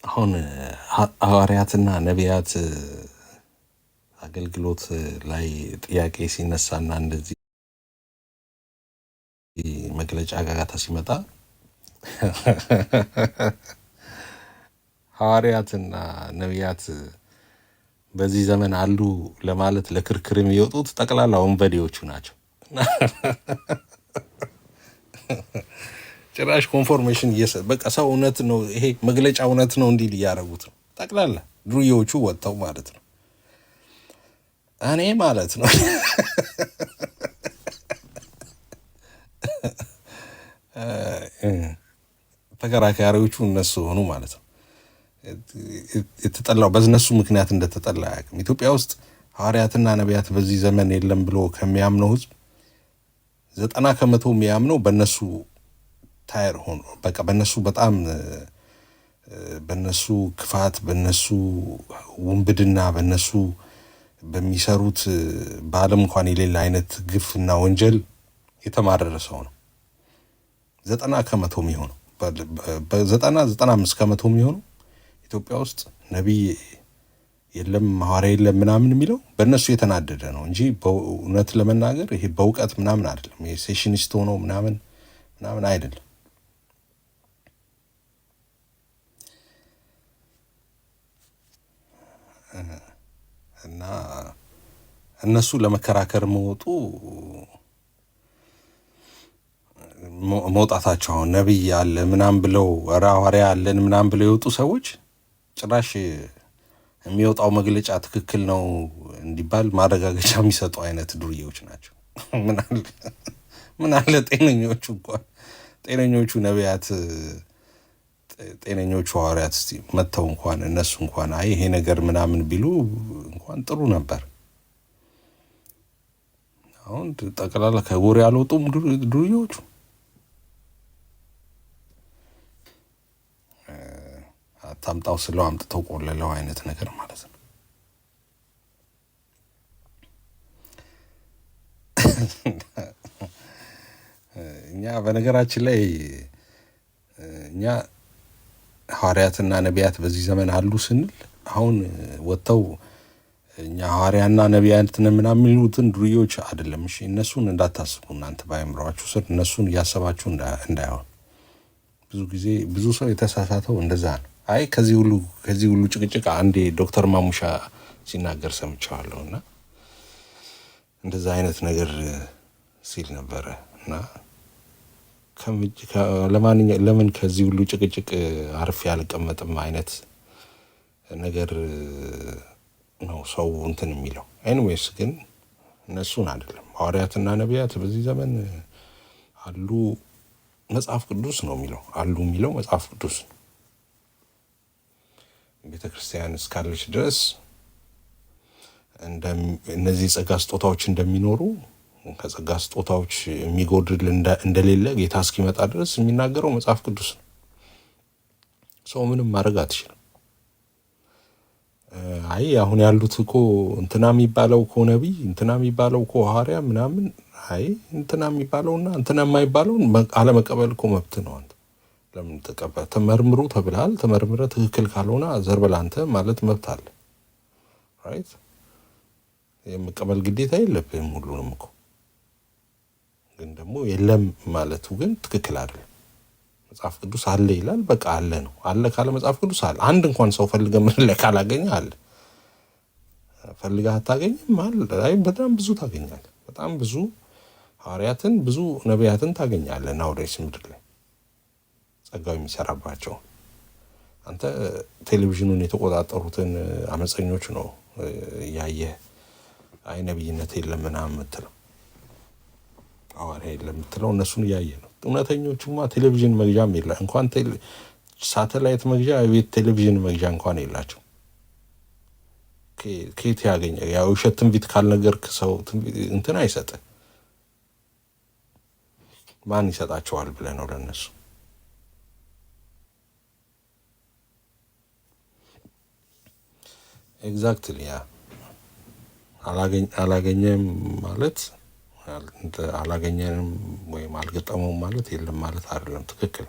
አሁን ሐዋርያትና ነቢያት አገልግሎት ላይ ጥያቄ ሲነሳና እንደዚህ መግለጫ ጋጋታ ሲመጣ ሐዋርያትና ነቢያት በዚህ ዘመን አሉ ለማለት ለክርክር የሚወጡት ጠቅላላ ወንበዴዎቹ ናቸው። ጭራሽ ኮንፎርሜሽን በቃ ሰው እውነት ነው ይሄ መግለጫ እውነት ነው እንዲል እያደረጉት ነው። ጠቅላላ ዱርዬዎቹ ወጥተው ማለት ነው። እኔ ማለት ነው ተከራካሪዎቹ እነሱ ሆኑ ማለት ነው። የተጠላው በእነሱ ምክንያት እንደተጠላ አያውቅም። ኢትዮጵያ ውስጥ ሐዋርያትና ነቢያት በዚህ ዘመን የለም ብሎ ከሚያምነው ህዝብ 90% የሚያምነው በእነሱ ታየር ሆኖ በቃ በእነሱ በጣም በእነሱ ክፋት፣ በእነሱ ውንብድና፣ በእነሱ በሚሰሩት በዓለም እንኳን የሌለ አይነት ግፍና ወንጀል የተማረረ ሰው ነው። 90% የሚሆነው በ95% የሚሆነው ኢትዮጵያ ውስጥ ነቢይ የለም ሐዋርያ የለም ምናምን የሚለው በእነሱ የተናደደ ነው እንጂ በእውነት ለመናገር ይሄ በእውቀት ምናምን አይደለም። ይሄ ሴሽኒስት ሆኖ ምናምን አይደለም። እና እነሱ ለመከራከር መውጣታቸው ነቢይ አለ ምናምን ብለው ሐዋርያ አለን ምናምን ብለው የወጡ ሰዎች ጭራሽ የሚወጣው መግለጫ ትክክል ነው እንዲባል ማረጋገጫ የሚሰጡ አይነት ዱርዬዎች ናቸው። ምን አለ ጤነኞቹ ነቢያት ጤነኞቹ ሐዋርያት እስቲ መተው እንኳን እነሱ እንኳን አይ ይሄ ነገር ምናምን ቢሉ እንኳን ጥሩ ነበር። አሁን ጠቅላላ ከጎሬ ያልወጡም ዱርዬዎቹ አታምጣው ስለው አምጥተው ቆለለው አይነት ነገር ማለት ነው። እኛ በነገራችን ላይ እኛ ሐዋርያትና ነቢያት በዚህ ዘመን አሉ ስንል አሁን ወጥተው እኛ ሐዋርያና ነቢያትን ምናምን የሚሉትን ዱርዬዎች አይደለም። እሺ እነሱን እንዳታስቡ እናንተ ባይምሯችሁ ስር እነሱን እያሰባችሁ እንዳይሆን። ብዙ ጊዜ ብዙ ሰው የተሳሳተው እንደዛ ነው። አይ ከዚህ ሁሉ ጭቅጭቅ አንዴ ዶክተር ማሙሻ ሲናገር ሰምቻለሁ እና እንደዛ አይነት ነገር ሲል ነበረ እና ለምን ከዚህ ሁሉ ጭቅጭቅ አርፌ አልቀመጥም አይነት ነገር ነው ሰው እንትን የሚለው። ኤኒዌይስ ግን እነሱን አይደለም ሐዋርያትና ነቢያት በዚህ ዘመን አሉ መጽሐፍ ቅዱስ ነው የሚለው። አሉ የሚለው መጽሐፍ ቅዱስ ነው። ቤተ ክርስቲያን እስካለች ድረስ እነዚህ ጸጋ ስጦታዎች እንደሚኖሩ ከጸጋ ስጦታዎች የሚጎድል እንደሌለ ጌታ እስኪመጣ ድረስ የሚናገረው መጽሐፍ ቅዱስ ነው። ሰው ምንም ማድረግ አትችልም። አይ አሁን ያሉት እኮ እንትና የሚባለው እኮ ነቢይ፣ እንትና የሚባለው እኮ ሐዋርያ ምናምን፣ አይ እንትና የሚባለውና እንትና የማይባለውን አለመቀበል እኮ መብት ነው። አንተ ለምን ተቀበል? ተመርምሩ ተብለሃል። ተመርምረ ትክክል ካልሆነ ዘር በል አንተ ማለት መብት አለ። ራይት የመቀበል ግዴታ የለብህም ሁሉንም እኮ። ግን ደግሞ የለም ማለቱ ግን ትክክል አይደለም። መጽሐፍ ቅዱስ አለ ይላል፣ በቃ አለ ነው። አለ ካለ መጽሐፍ ቅዱስ አለ። አንድ እንኳን ሰው ፈልገህ ምን ካላገኘ አለ። ፈልገህ አታገኝም አለ። አይ በጣም ብዙ ታገኛለህ። በጣም ብዙ ሐዋርያትን ብዙ ነቢያትን ታገኛለህ ናውዴስ ምድር ላይ ጸጋው የሚሰራባቸው። አንተ ቴሌቪዥኑን የተቆጣጠሩትን አመፀኞች ነው ያየህ አይ ነቢይነት የለም ምናምን የምትለው ሐዋርያ የለም የምትለው እነሱን እያየ ነው። እውነተኞቹማ ቴሌቪዥን መግዣም የለ እንኳን ሳተላይት መግዣ የቤት ቴሌቪዥን መግዣ እንኳን የላቸው። ከየት ያገኘ ያው ውሸት ትንቢት ካልነገርክ ሰው እንትን አይሰጥህ። ማን ይሰጣቸዋል ብለህ ነው ለነሱ? ኤግዛክትሊ ያ አላገኘም ማለት አላገኘንም ወይም አልገጠመውም ማለት የለም ማለት አይደለም። ትክክል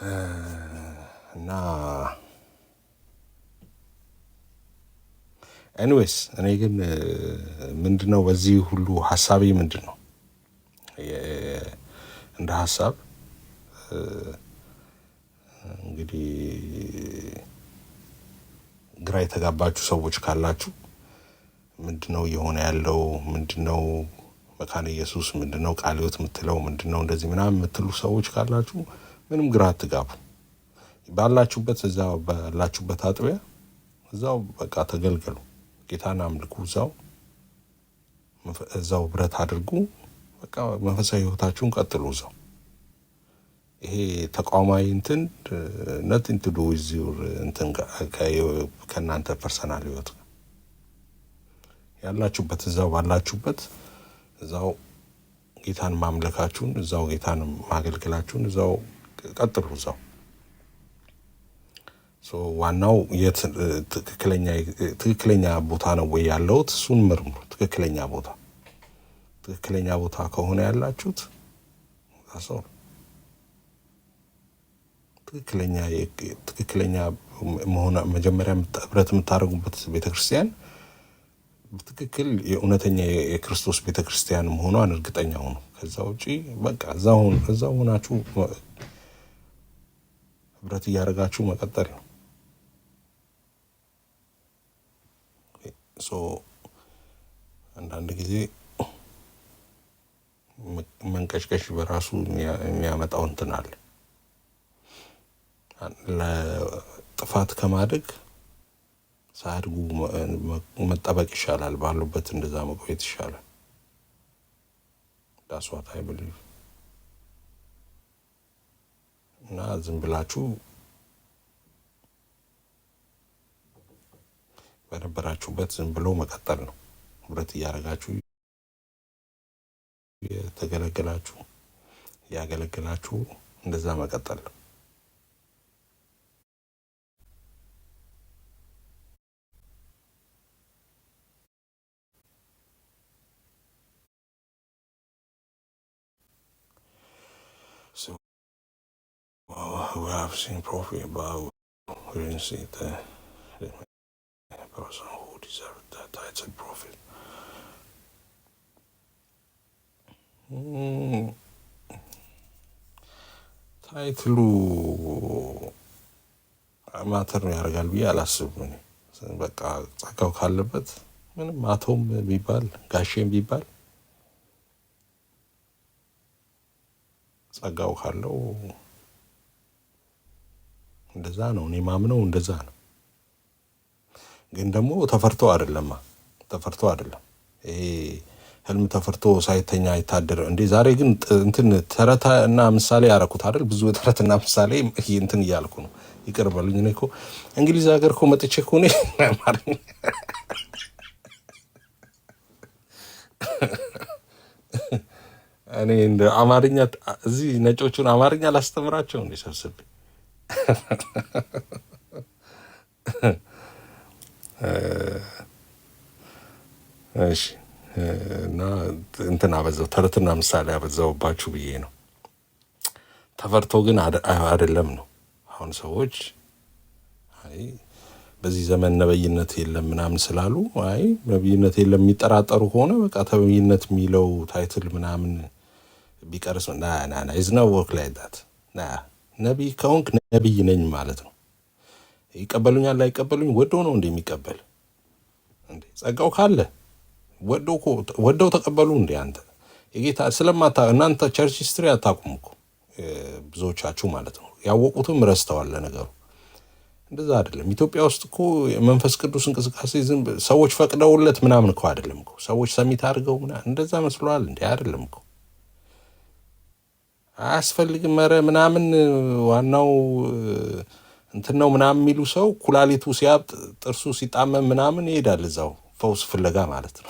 እና ኤኒዌይስ እኔ ግን ምንድነው በዚህ ሁሉ ሀሳቤ ምንድን ነው እንደ ሀሳብ እንግዲህ ግራ የተጋባችሁ ሰዎች ካላችሁ ምንድነው እየሆነ ያለው ምንድነው መካነ ኢየሱስ ምንድነው ቃለ ሕይወት የምትለው ምንድነው እንደዚህ ምናምን የምትሉ ሰዎች ካላችሁ ምንም ግራ አትጋቡ። ባላችሁበት እዛው ባላችሁበት አጥቢያ እዛው በቃ ተገልገሉ። ጌታን አምልኩ። እዛው ብረት አድርጉ። በቃ መንፈሳዊ ህይወታችሁን ቀጥሉ እዛው። ይሄ ተቋማዊ እንትን nothing to do with your እንትን ከእናንተ ፐርሰናል ህይወት ያላችሁበት እዛው ባላችሁበት እዛው ጌታን ማምለካችሁን እዛው ጌታን ማገልገላችሁን እዛው ቀጥሉ እዛው። ዋናው ትክክለኛ ቦታ ነው ወይ ያለሁት እሱን መርምሩ። ትክክለኛ ቦታ ከሆነ ያላችሁት አሰው ትክክለኛ መሆን መጀመሪያ ህብረት የምታደርጉበት ቤተክርስቲያን በትክክል የእውነተኛ የክርስቶስ ቤተክርስቲያን መሆኗን እርግጠኛ ሁኑ። ከዛ ውጪ በቃ እዛው ሆናችሁ ህብረት እያደረጋችሁ መቀጠል ነው። አንዳንድ ጊዜ መንቀሽቀሽ በራሱ የሚያመጣው እንትን አለ። ለጥፋት ከማደግ ሳያድጉ መጠበቅ ይሻላል። ባሉበት እንደዛ መቆየት ይሻላል። that's what I believe። እና ዝም ብላችሁ በነበራችሁበት ዝም ብሎ መቀጠል ነው። ህብረት እያደረጋችሁ የተገለገላችሁ ያገለገላችሁ እንደዛ መቀጠል ነው። So we have seen prophet, but we didn't see the person who deserved that title prophet. ታይትሉ ማተር ነው ያደርጋል ብዬ አላስብም። በቃ ጸጋው ካለበት ምንም አቶም ቢባል ጋሼም ቢባል ጸጋው ካለው እንደዛ ነው። እኔ ማምነው እንደዛ ነው። ግን ደግሞ ተፈርቶ አይደለም። ይሄ ህልም ተፈርቶ ሳይተኛ አይታደር እንዴ። ዛሬ ግን እንትን ተረታ እና ምሳሌ ያረኩት አይደል? ብዙ ተረትና ምሳሌ እንትን እያልኩ ነው። ይቅር በሉኝ። እኔ እኮ እንግሊዝ ሀገር እኮ መጥቼ እኮ እኔ እንደ አማርኛ እዚህ ነጮቹን አማርኛ ላስተምራቸው እንዴ ሰብስቤ እሺ። እና እንትን አበዛው ተረትና ምሳሌ አበዛውባችሁ ብዬ ነው። ተፈርቶ ግን አይደለም ነው። አሁን ሰዎች አይ በዚህ ዘመን ነብይነት የለም ምናምን ስላሉ አይ ነብይነት የለም የሚጠራጠሩ ከሆነ በቃ ነብይነት የሚለው ታይትል ምናምን ቢቀርስ ና ኢዝ ኖ ወርክ ላይክ ዳት። ነብይ ከሆንክ ነብይ ነኝ ማለት ነው። ይቀበሉኛል ላይቀበሉኝ ወዶ ነው እንደሚቀበል እንዴ? ጸጋው ካለ ወደው ተቀበሉ እንዴ? አንተ የጌታ ስለማታ እናንተ ቸርች ሂስትሪ አታውቁም እኮ ብዙዎቻችሁ ማለት ነው። ያወቁትም ረስተዋል። ለነገሩ እንደዛ አይደለም። ኢትዮጵያ ውስጥ እኮ የመንፈስ ቅዱስ እንቅስቃሴ ዝም ሰዎች ፈቅደውለት ምናምን እኮ አይደለም እኮ ሰዎች ሰሚት አድርገው ምናምን እንደዛ መስሏል እንዴ? አይደለም እኮ አያስፈልግም ኧረ ምናምን ዋናው እንትን ነው ምናምን የሚሉ ሰው ኩላሊቱ ሲያብጥ ጥርሱ ሲጣመም ምናምን ይሄዳል እዛው ፈውስ ፍለጋ ማለት ነው።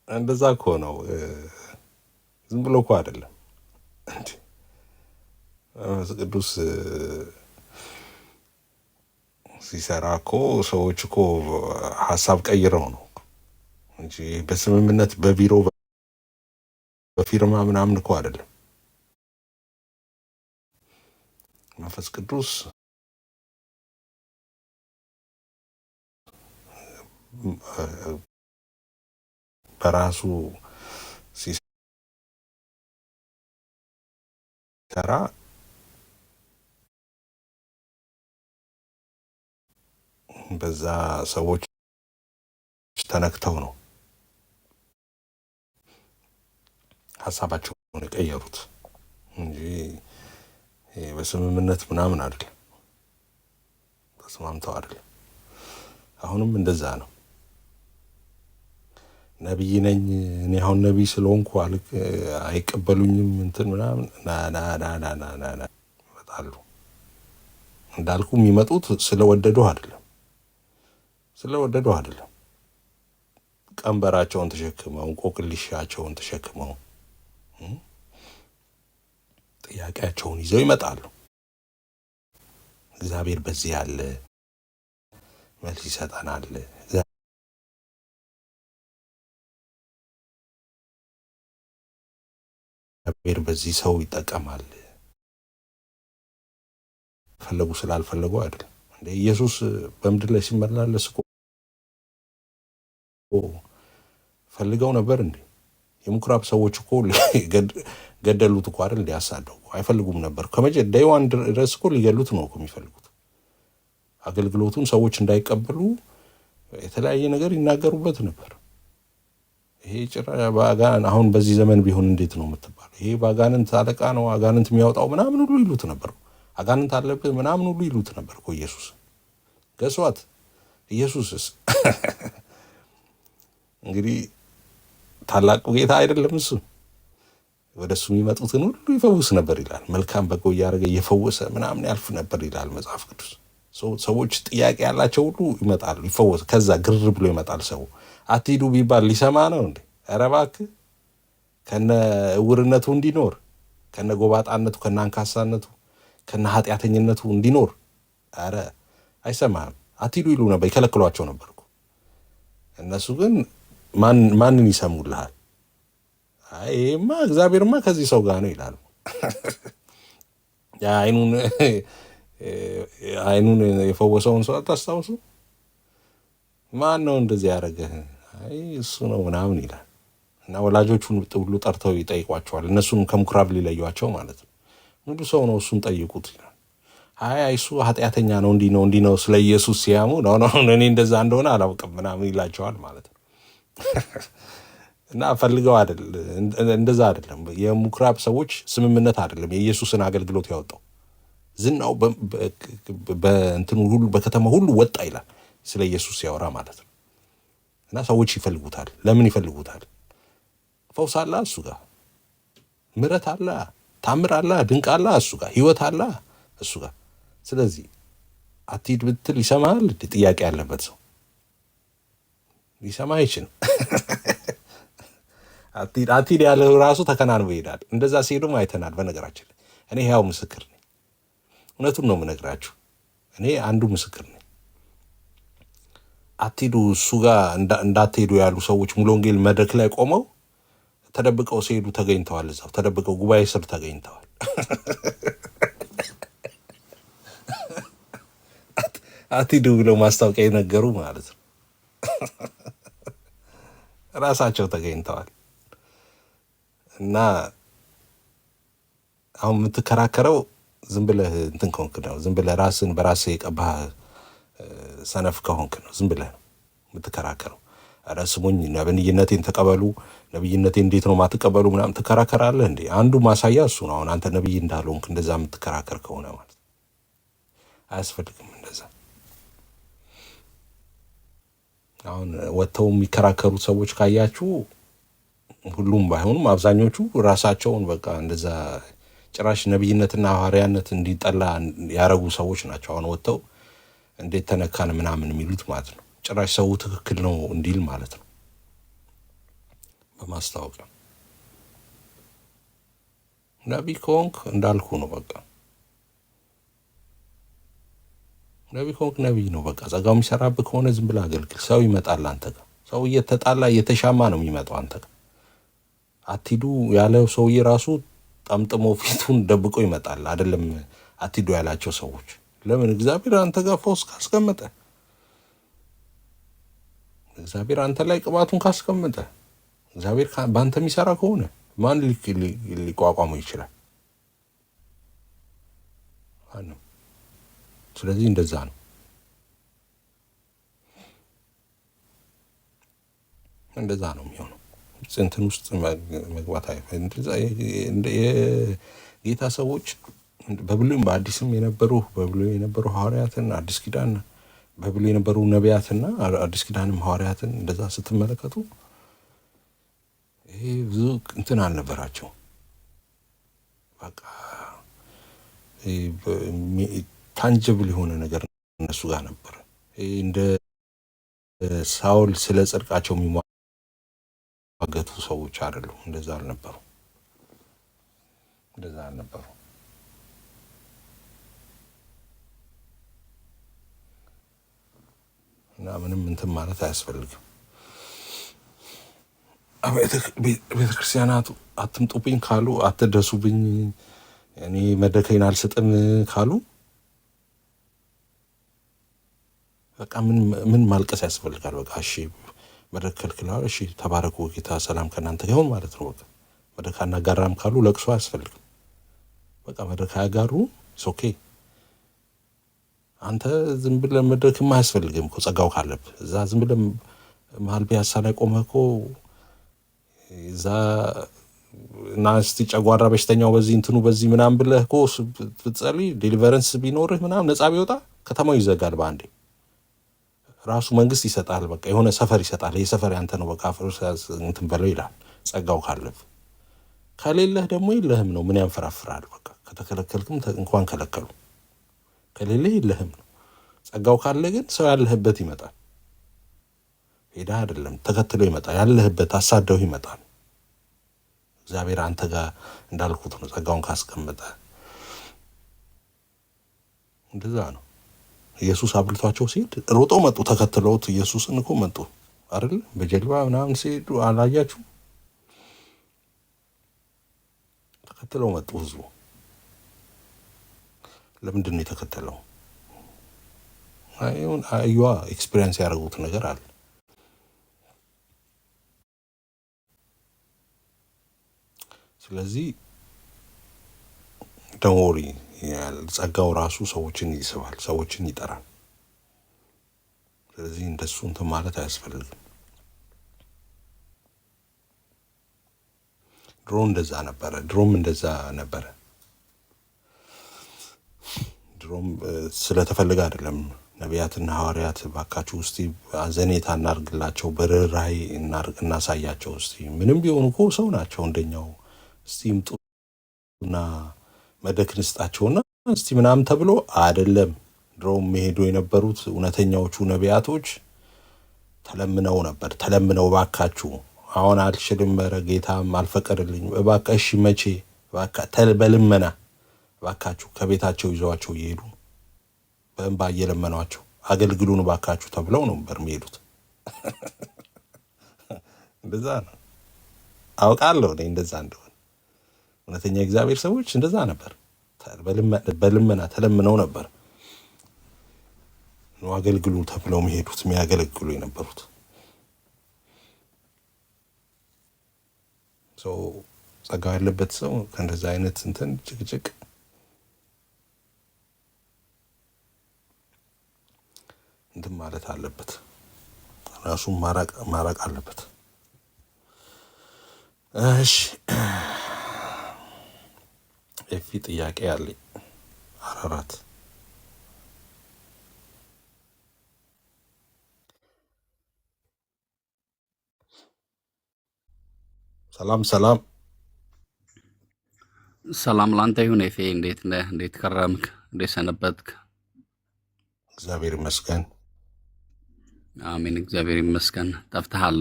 እንደዛ እኮ ነው። ዝም ብሎ እኮ አይደለም። መንፈስ ቅዱስ ሲሰራ እኮ ሰዎች እኮ ሀሳብ ቀይረው ነው እንጂ በስምምነት በቢሮ በፊርማ ምናምን እኮ አይደለም። መንፈስ ቅዱስ በራሱ ሲሰራ በዛ ሰዎች ተነክተው ነው ሀሳባቸውን የቀየሩት እንጂ በስምምነት ምናምን አይደለም፣ ተስማምተው አይደለም። አሁንም እንደዛ ነው። ነቢይ ነኝ እኔ አሁን ነቢይ ስለሆንኩ አይቀበሉኝም እንትን ምናምን ይመጣሉ። እንዳልኩ የሚመጡት ስለወደዱ አይደለም። ቀንበራቸውን ተሸክመው እንቆቅልሻቸውን ተሸክመው ጥያቄያቸውን ይዘው ይመጣሉ። እግዚአብሔር በዚህ ያለ መልስ ይሰጠናል። እግዚአብሔር በዚህ ሰው ይጠቀማል። ፈለጉ ስላልፈለጉ አይደለም። እንደ ኢየሱስ በምድር ላይ ሲመላለስ እኮ ፈልገው ነበር እንዴ? የምኩራብ ሰዎች እኮ ገደሉት እኮ አይደል? እንዲያሳደው አይፈልጉም ነበር። ዳይዋን ድረስ እኮ ሊገሉት ነው እኮ የሚፈልጉት። አገልግሎቱን ሰዎች እንዳይቀበሉ የተለያየ ነገር ይናገሩበት ነበር። ይሄ አሁን በዚህ ዘመን ቢሆን እንዴት ነው የምትባለው? ይሄ በአጋንንት አለቃ ነው፣ አጋንንት የሚያወጣው ምናምን ሁሉ ይሉት ነበር። አጋንንት አለብህ ምናምን ሁሉ ይሉት ነበር እኮ ኢየሱስ። ገሷት ኢየሱስስ እንግዲህ ታላቁ ጌታ አይደለም እሱ? ወደ እሱ የሚመጡትን ሁሉ ይፈውስ ነበር ይላል። መልካም በጎ እያደረገ እየፈወሰ ምናምን ያልፍ ነበር ይላል መጽሐፍ ቅዱስ። ሰዎች ጥያቄ ያላቸው ሁሉ ይመጣሉ፣ ይፈወስ። ከዛ ግር ብሎ ይመጣል ሰው። አትሂዱ ቢባል ሊሰማ ነው እንዴ? ኧረ እባክህ ከነ እውርነቱ እንዲኖር፣ ከነ ጎባጣነቱ፣ ከነ አንካሳነቱ፣ ከነ ኃጢአተኝነቱ እንዲኖር፣ ኧረ አይሰማህም። አትሂዱ ይሉ ነበር፣ ይከለክሏቸው ነበር እኮ። እነሱ ግን ማንን ይሰሙልሃል? ይሄማ እግዚአብሔርማ ከዚህ ሰው ጋር ነው ይላሉ። አይኑን የፈወሰውን ሰው አታስታውሱ? ማን ነው እንደዚህ ያደረገህ? እሱ ነው ምናምን ይላል። እና ወላጆቹን ሁሉ ጠርተው ይጠይቋቸዋል። እነሱን ከምኩራብ ሊለዩቸው ማለት ነው። ሙሉ ሰው ነው እሱን ጠይቁት ይላል። እሱ ኃጢአተኛ ነው እንዲህ ነው ስለ ኢየሱስ ሲያሙ ነው እኔ እንደዛ እንደሆነ አላውቅም ምናምን ይላቸዋል ማለት ነው። እና ፈልገው እንደዛ አይደለም። የምኩራብ ሰዎች ስምምነት አይደለም የኢየሱስን አገልግሎት ያወጣው። ዝናው በእንትኑ ሁሉ በከተማ ሁሉ ወጣ ይላል ስለ ኢየሱስ ሲያወራ ማለት ነው። እና ሰዎች ይፈልጉታል። ለምን ይፈልጉታል? ፈውስ አለ እሱ ጋር፣ ምሕረት አለ፣ ታምር አለ፣ ድንቅ አለ እሱ ጋር፣ ህይወት አለ እሱ ጋር። ስለዚህ አትሂድ ብትል ይሰማል? ጥያቄ ያለበት ሰው ሊሰማ አይችልም። አትሂድ ያለ ራሱ ተከናንቦ ይሄዳል። እንደዛ ሲሄዱም አይተናል። በነገራችን ላይ እኔ ሕያው ምስክር ነኝ። እውነቱን ነው የምነግራችሁ። እኔ አንዱ ምስክር ነኝ። አትሂዱ እሱ ጋር እንዳትሄዱ ያሉ ሰዎች ሙሉ ወንጌል መድረክ ላይ ቆመው ተደብቀው ሲሄዱ ተገኝተዋል። እዛው ተደብቀው ጉባኤ ስር ተገኝተዋል። አትሂዱ ብለው ማስታወቂያ የነገሩ ማለት ነው። ራሳቸው ተገኝተዋል። እና አሁን የምትከራከረው ዝም ብለህ እንትን ከሆንክ ነው። ዝም ብለህ ራስን በራስህ የቀባህ ሰነፍ ከሆንክ ነው ዝም ብለህ ነው የምትከራከረው። ኧረ ስሙኝ፣ ነብይነቴን ተቀበሉ፣ ነብይነቴ እንዴት ነው ማትቀበሉ ምናምን ትከራከራለህ እንዴ? አንዱ ማሳያ እሱ ነው። አሁን አንተ ነብይ እንዳልሆንክ እንደዛ የምትከራከር ከሆነ ማለት አያስፈልግም እንደዛ። አሁን ወጥተው የሚከራከሩት ሰዎች ካያችሁ ሁሉም ባይሆኑም አብዛኞቹ ራሳቸውን በቃ እንደዛ ጭራሽ ነብይነትና ሐዋርያነት እንዲጠላ ያረጉ ሰዎች ናቸው። አሁን ወጥተው እንዴት ተነካን ምናምን የሚሉት ማለት ነው። ጭራሽ ሰው ትክክል ነው እንዲል ማለት ነው በማስታወቂያ። ነቢይ ከሆንክ እንዳልኩ ነው በቃ ነቢይ ከሆንክ ነቢይ ነው በቃ። ጸጋው የሚሰራብህ ከሆነ ዝም ብለህ አገልግል። ሰው ይመጣል አንተ ጋር። ሰው እየተጣላ እየተሻማ ነው የሚመጣው አንተ ጋር። አትሂዱ ያለው ሰውዬ ራሱ ጠምጥሞ ፊቱን ደብቆ ይመጣል። አይደለም አትሂዱ ያላቸው ሰዎች። ለምን? እግዚአብሔር አንተ ጋር ፈውስ ካስቀመጠ፣ እግዚአብሔር አንተ ላይ ቅባቱን ካስቀመጠ፣ እግዚአብሔር በአንተ የሚሰራ ከሆነ ማን ሊቋቋመው ይችላል? ማንም። ስለዚህ እንደዛ ነው። እንደዛ ነው የሚሆነው። እንትን ውስጥ መግባት የጌታ ሰዎች በብሉይም በአዲስም የነበሩ በብሉይ የነበሩ ሐዋርያትን አዲስ ኪዳን በብሉይ የነበሩ ነቢያትና አዲስ ኪዳንም ሐዋርያትን እንደዛ ስትመለከቱ ይሄ ብዙ እንትን አልነበራቸው። በቃ ታንጅብል የሆነ ነገር እነሱ ጋር ነበር። እንደ ሳውል ስለ ጽድቃቸው የሚሟገቱ ሰዎች አይደሉም። እንደዛ አልነበሩ። እና ምንም እንትን ማለት አያስፈልግም። ቤተክርስቲያናቱ አትምጡብኝ ካሉ፣ አትደሱብኝ፣ እኔ መድረኬን አልሰጥም ካሉ በቃ ምን ማልቀስ ያስፈልጋል? በቃ እሺ መድረክ ከልክለዋል፣ እሺ ተባረኩ፣ ጌታ ሰላም ከእናንተ ጋር ይሁን ማለት ነው። በቃ መድረክ አናጋራም ካሉ ለቅሶ አያስፈልግም። በቃ መድረክ አያጋሩ ኦኬ። አንተ ዝም ብለህ መድረክም አያስፈልግም እኮ ጸጋው ካለብህ። እዛ ዝም ብለህ መሀል ፒያሳ ላይ ቆመህ እኮ እዛ እና እስቲ ጨጓራ በሽተኛው በዚህ እንትኑ በዚህ ምናምን ብለህ እኮ ብትጸልይ ዴሊቨረንስ ቢኖርህ ምናምን ነፃ ቢወጣ ከተማው ይዘጋል በአንዴ። ራሱ መንግስት ይሰጣል፣ በቃ የሆነ ሰፈር ይሰጣል። ይህ ሰፈር ያንተ ነው በቃ እንትን በለው ይላል። ጸጋው ካለብህ። ከሌለህ ደግሞ የለህም ነው። ምን ያንፈራፍራል? በቃ ከተከለከልክም እንኳን ከለከሉ፣ ከሌለህ የለህም ነው። ጸጋው ካለ ግን ሰው ያለህበት ይመጣል። ሄዳ አይደለም ተከትሎ ይመጣል። ያለህበት አሳደው ይመጣል። እግዚአብሔር አንተ ጋር እንዳልኩት ነው። ጸጋውን ካስቀመጠ እንደዛ ነው። ኢየሱስ አብልቷቸው ሲሄድ ሮጠው መጡ። ተከትለውት ኢየሱስን እኮ መጡ አይደል? በጀልባ ምናምን ሲሄዱ አላያችሁ? ተከትለው መጡ ህዝቡ። ለምንድን ነው የተከተለው? አዩዋ ኤክስፒሪየንስ ያደረጉት ነገር አለ። ስለዚህ ደንወሪ ጸጋው ራሱ ሰዎችን ይስባል፣ ሰዎችን ይጠራል። ስለዚህ እንደሱ እንትን ማለት አያስፈልግም። ድሮም እንደዛ ነበረ። ድሮም ስለተፈለገ አይደለም። ነቢያትና ሐዋርያት ባካችሁ ውስጥ አዘኔታ እናርግላቸው፣ በርህራሄ እናሳያቸው። እስቲ ምንም ቢሆኑ እኮ ሰው ናቸው እንደኛው። እስቲ ይምጡና መድረክ ንስጣቸውና እስቲ ምናምን ተብሎ አይደለም። ድሮም መሄዱ የነበሩት እውነተኛዎቹ ነቢያቶች ተለምነው ነበር። ተለምነው ባካችሁ አሁን አልችልም፣ ኧረ ጌታም አልፈቀደልኝ፣ እባካ እሺ መቼ እባካ በልመና እባካችሁ ከቤታቸው ይዘዋቸው እየሄዱ በእንባ እየለመኗቸው አገልግሉን እባካችሁ ተብለው ነበር የሚሄዱት። እንደዛ ነው አውቃለሁ እኔ እንደዛ እንደሆነ። እውነተኛ እግዚአብሔር ሰዎች እንደዛ ነበር። በልመና ተለምነው ነበር አገልግሉ ተብለው የሚሄዱት የሚያገለግሉ የነበሩት። ሰው ጸጋ ያለበት ሰው ከእንደዛ አይነት እንትን ጭቅጭቅ እንትን ማለት አለበት፣ ራሱን ማራቅ አለበት። እሺ ኤፊ ጥያቄ አለኝ። አራራት ሰላም ሰላም ላንተ ይሁን ኤፌ። እንዴት ነህ? እንዴት ከረምክ? እንዴት ሰነበትክ? እግዚአብሔር ይመስገን። አሜን፣ እግዚአብሔር ይመስገን። ጠፍተሃል፣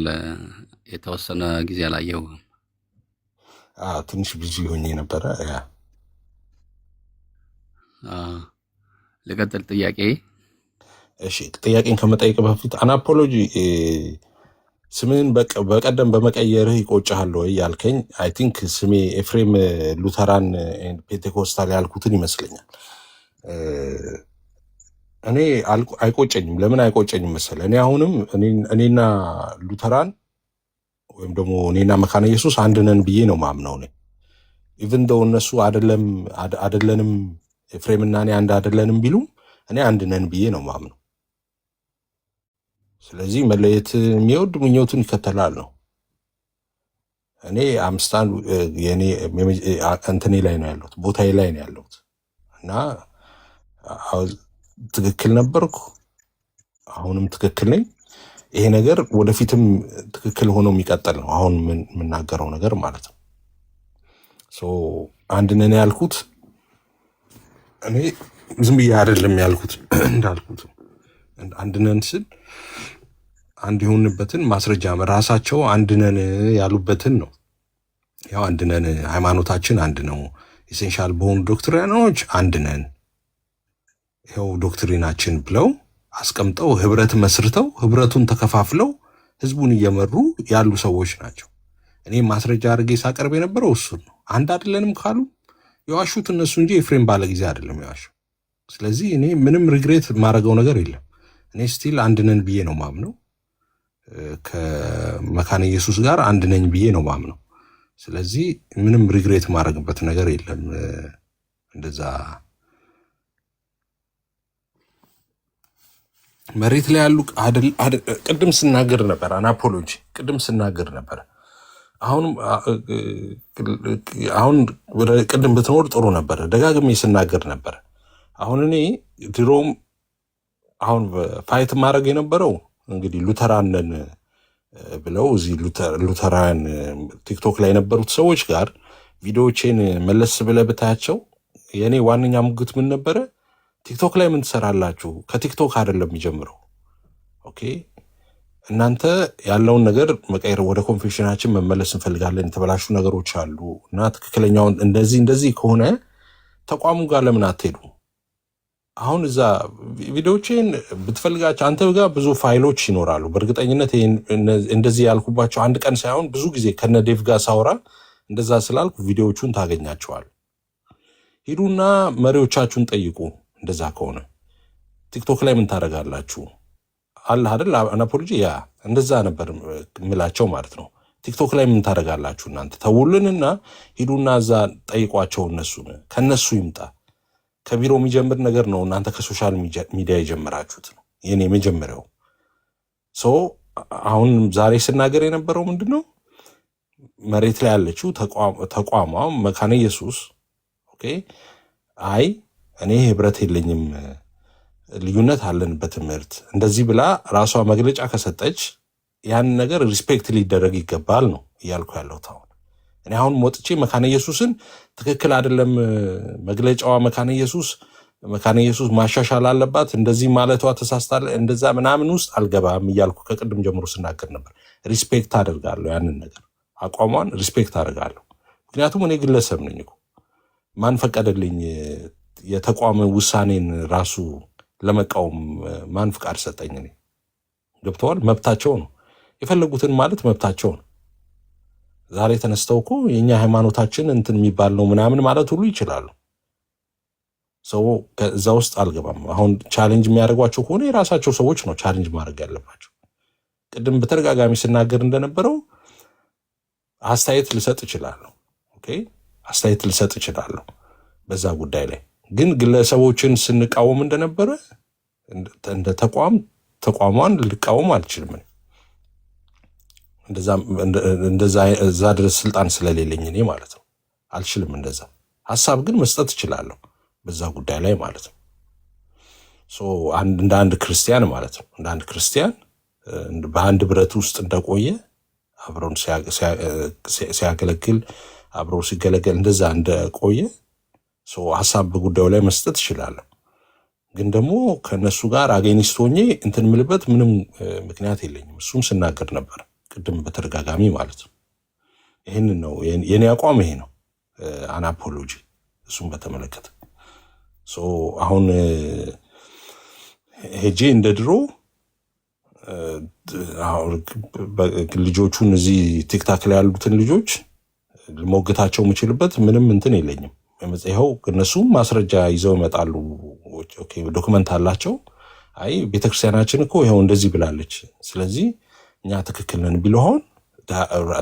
የተወሰነ ጊዜ አላየሁም። ትንሽ ቢዚ ሆኜ ነበረ። ልቀጥል ጥያቄ? እሺ ጥያቄን ከመጠየቅ በፊት አናፖሎጂ ስምን በቀደም በመቀየርህ ይቆጭሃል ወይ ያልከኝ፣ አይ ቲንክ ስሜ ኤፍሬም ሉተራን ፔንቴኮስታል ያልኩትን ይመስለኛል። እ፣ እኔ አይቆጨኝም። ለምን አይቆጨኝም መሰለህ? እኔ አሁንም እኔና ሉተራን ወይም ደግሞ እኔና መካነ ኢየሱስ አንድ ነን ብዬ ነው ማምነው። እኔ ኢቭን ዶ እነሱ አደለንም ኤፍሬምና እኔ አንድ አደለንም ቢሉም እኔ አንድ ነን ብዬ ነው ማምነው። ስለዚህ መለየት የሚወድ ምኞቱን ይከተላል ነው። እኔ አምስታን የኔ እንትኔ ላይ ነው ያለሁት፣ ቦታዬ ላይ ነው ያለሁት እና ትክክል ነበርኩ፣ አሁንም ትክክል ነኝ። ይሄ ነገር ወደፊትም ትክክል ሆኖ የሚቀጥል ነው አሁን የምናገረው ነገር ማለት ነው። ሶ አንድ ነን ያልኩት እኔ ዝም ብዬ አይደለም ያልኩት እንዳልኩት አንድ ነን ስል አንድ የሆንበትን ማስረጃ ራሳቸው አንድ ነን ያሉበትን ነው። ያው አንድ ነን፣ ሃይማኖታችን አንድ ነው፣ ኢሴንሻል በሆኑ ዶክትሪኖች አንድ ነን፣ ይኸው ዶክትሪናችን ብለው አስቀምጠው ህብረት መስርተው ህብረቱን ተከፋፍለው ህዝቡን እየመሩ ያሉ ሰዎች ናቸው። እኔ ማስረጃ አድርጌ ሳቀርብ የነበረው እሱን ነው። አንድ አይደለንም ካሉ የዋሹት እነሱ እንጂ ኤፍሬም ባለ ጊዜ አይደለም የዋሸው። ስለዚህ እኔ ምንም ሪግሬት የማደርገው ነገር የለም። እኔ ስቲል አንድ ነን ብዬ ነው ማምነው። ከመካነ ኢየሱስ ጋር አንድ ነኝ ብዬ ነው ማምነው። ስለዚህ ምንም ሪግሬት የማደርግበት ነገር የለም። እንደዛ መሬት ላይ ያሉ ቅድም ስናገር ነበር፣ አናፖሎጂ ቅድም ስናገር ነበር። አሁን ወደ ቅድም ብትኖር ጥሩ ነበር። ደጋግሜ ስናገር ነበር። አሁን እኔ ድሮም አሁን ፋይት ማድረግ የነበረው እንግዲህ ሉተራንን ብለው እዚህ ሉተራን ቲክቶክ ላይ የነበሩት ሰዎች ጋር ቪዲዮዎቼን መለስ ብለህ ብታያቸው የእኔ ዋነኛ ሙግት ምን ነበረ? ቲክቶክ ላይ ምን ትሰራላችሁ? ከቲክቶክ አይደለም የሚጀምረው። ኦኬ እናንተ ያለውን ነገር መቀየር፣ ወደ ኮንፌሽናችን መመለስ እንፈልጋለን፣ የተበላሹ ነገሮች አሉ እና ትክክለኛውን እንደዚህ ከሆነ ተቋሙ ጋር ለምን አትሄዱ? አሁን እዛ ቪዲዮዎችን ብትፈልጋቸው አንተ ጋር ብዙ ፋይሎች ይኖራሉ። በእርግጠኝነት እንደዚህ ያልኩባቸው አንድ ቀን ሳይሆን ብዙ ጊዜ ከነ ዴቭ ጋር ሳውራ እንደዛ ስላልኩ ቪዲዮዎቹን ታገኛቸዋል። ሂዱና መሪዎቻችሁን ጠይቁ። እንደዛ ከሆነ ቲክቶክ ላይ ምን ታደርጋላችሁ አለ አይደል? አናፖሎጂ ያ እንደዛ ነበር ምላቸው ማለት ነው። ቲክቶክ ላይ ምን ታደርጋላችሁ እናንተ? ተውልንና ሂዱና እዛ ጠይቋቸው። እነሱን ከነሱ ይምጣ። ከቢሮ የሚጀምር ነገር ነው። እናንተ ከሶሻል ሚዲያ የጀመራችሁት ነው። የኔ የመጀመሪያው ሰው አሁን ዛሬ ስናገር የነበረው ምንድን ነው? መሬት ላይ ያለችው ተቋሟ መካነ ኢየሱስ ኦኬ፣ አይ እኔ ህብረት የለኝም ልዩነት አለን በትምህርት እንደዚህ ብላ ራሷ መግለጫ ከሰጠች ያን ነገር ሪስፔክት ሊደረግ ይገባል ነው እያልኩ ያለሁት። እኔ አሁን ወጥቼ መካነ ኢየሱስን ትክክል አይደለም መግለጫዋ፣ መካነ ኢየሱስ ማሻሻል አለባት፣ እንደዚህ ማለቷ ተሳስታለ፣ እንደዛ ምናምን ውስጥ አልገባም እያልኩ ከቅድም ጀምሮ ስናገር ነበር። ሪስፔክት አደርጋለሁ፣ ያንን ነገር አቋሟን ሪስፔክት አደርጋለሁ። ምክንያቱም እኔ ግለሰብ ነኝ እኮ። ማን ፈቀደልኝ የተቋም ውሳኔን ራሱ ለመቃወም? ማን ፍቃድ ሰጠኝ? እኔ ገብተዋል። መብታቸው ነው፣ የፈለጉትን ማለት መብታቸው ነው። ዛሬ ተነስተው እኮ የኛ ሃይማኖታችን እንትን የሚባል ነው ምናምን ማለት ሁሉ ይችላሉ። ሰው ከዛ ውስጥ አልገባም። አሁን ቻሌንጅ የሚያደርጓቸው ከሆነ የራሳቸው ሰዎች ነው ቻሌንጅ ማድረግ ያለባቸው። ቅድም በተደጋጋሚ ስናገር እንደነበረው አስተያየት ልሰጥ እችላለሁ። ኦኬ አስተያየት ልሰጥ እችላለሁ በዛ ጉዳይ ላይ። ግን ግለሰቦችን ስንቃወም እንደነበረ እንደ ተቋሟን ልቃወም አልችልም። እዛ ድረስ ስልጣን ስለሌለኝ እኔ ማለት ነው አልችልም። እንደዛ ሀሳብ ግን መስጠት እችላለሁ በዛ ጉዳይ ላይ ማለት ነው። እንደ አንድ ክርስቲያን ማለት ነው። እንደ አንድ ክርስቲያን በአንድ ብረት ውስጥ እንደቆየ አብረውን ሲያገለግል አብሮ ሲገለገል እንደዛ እንደቆየ ሀሳብ በጉዳዩ ላይ መስጠት እችላለሁ። ግን ደግሞ ከነሱ ጋር አጌኒስት ሆኜ እንትን ምልበት ምንም ምክንያት የለኝም። እሱም ስናገር ነበር ቅድም በተደጋጋሚ ማለት ነው። ይህንን ነው የኔ አቋም፣ ይሄ ነው አናፖሎጂ። እሱም በተመለከተ አሁን ሄጄ እንደ ድሮ ልጆቹን እዚህ ቲክታክ ላይ ያሉትን ልጆች ልሞግታቸው የምችልበት ምንም እንትን የለኝም። ይኸው እነሱም ማስረጃ ይዘው ይመጣሉ። ዶክመንት አላቸው። አይ ቤተክርስቲያናችን እኮ ይኸው እንደዚህ ብላለች፣ ስለዚህ እኛ ትክክል ነን ቢለሆን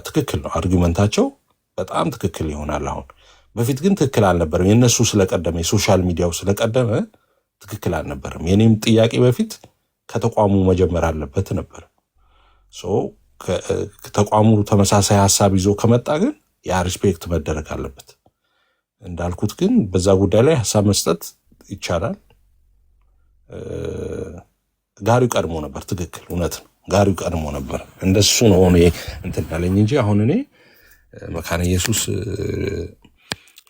ትክክል ነው። አርጊመንታቸው በጣም ትክክል ይሆናል። አሁን በፊት ግን ትክክል አልነበረም። የእነሱ ስለቀደመ የሶሻል ሚዲያው ስለቀደመ ትክክል አልነበረም። የኔም ጥያቄ በፊት ከተቋሙ መጀመር አለበት ነበር። ተቋሙ ተመሳሳይ ሀሳብ ይዞ ከመጣ ግን ያ ሪስፔክት መደረግ አለበት። እንዳልኩት ግን በዛ ጉዳይ ላይ ሀሳብ መስጠት ይቻላል። ጋሪው ቀድሞ ነበር። ትክክል፣ እውነት ነው። ጋሪው ቀድሞ ነበር። እንደሱ ነው እኔ እንትን ያለኝ እንጂ አሁን እኔ መካነ ኢየሱስ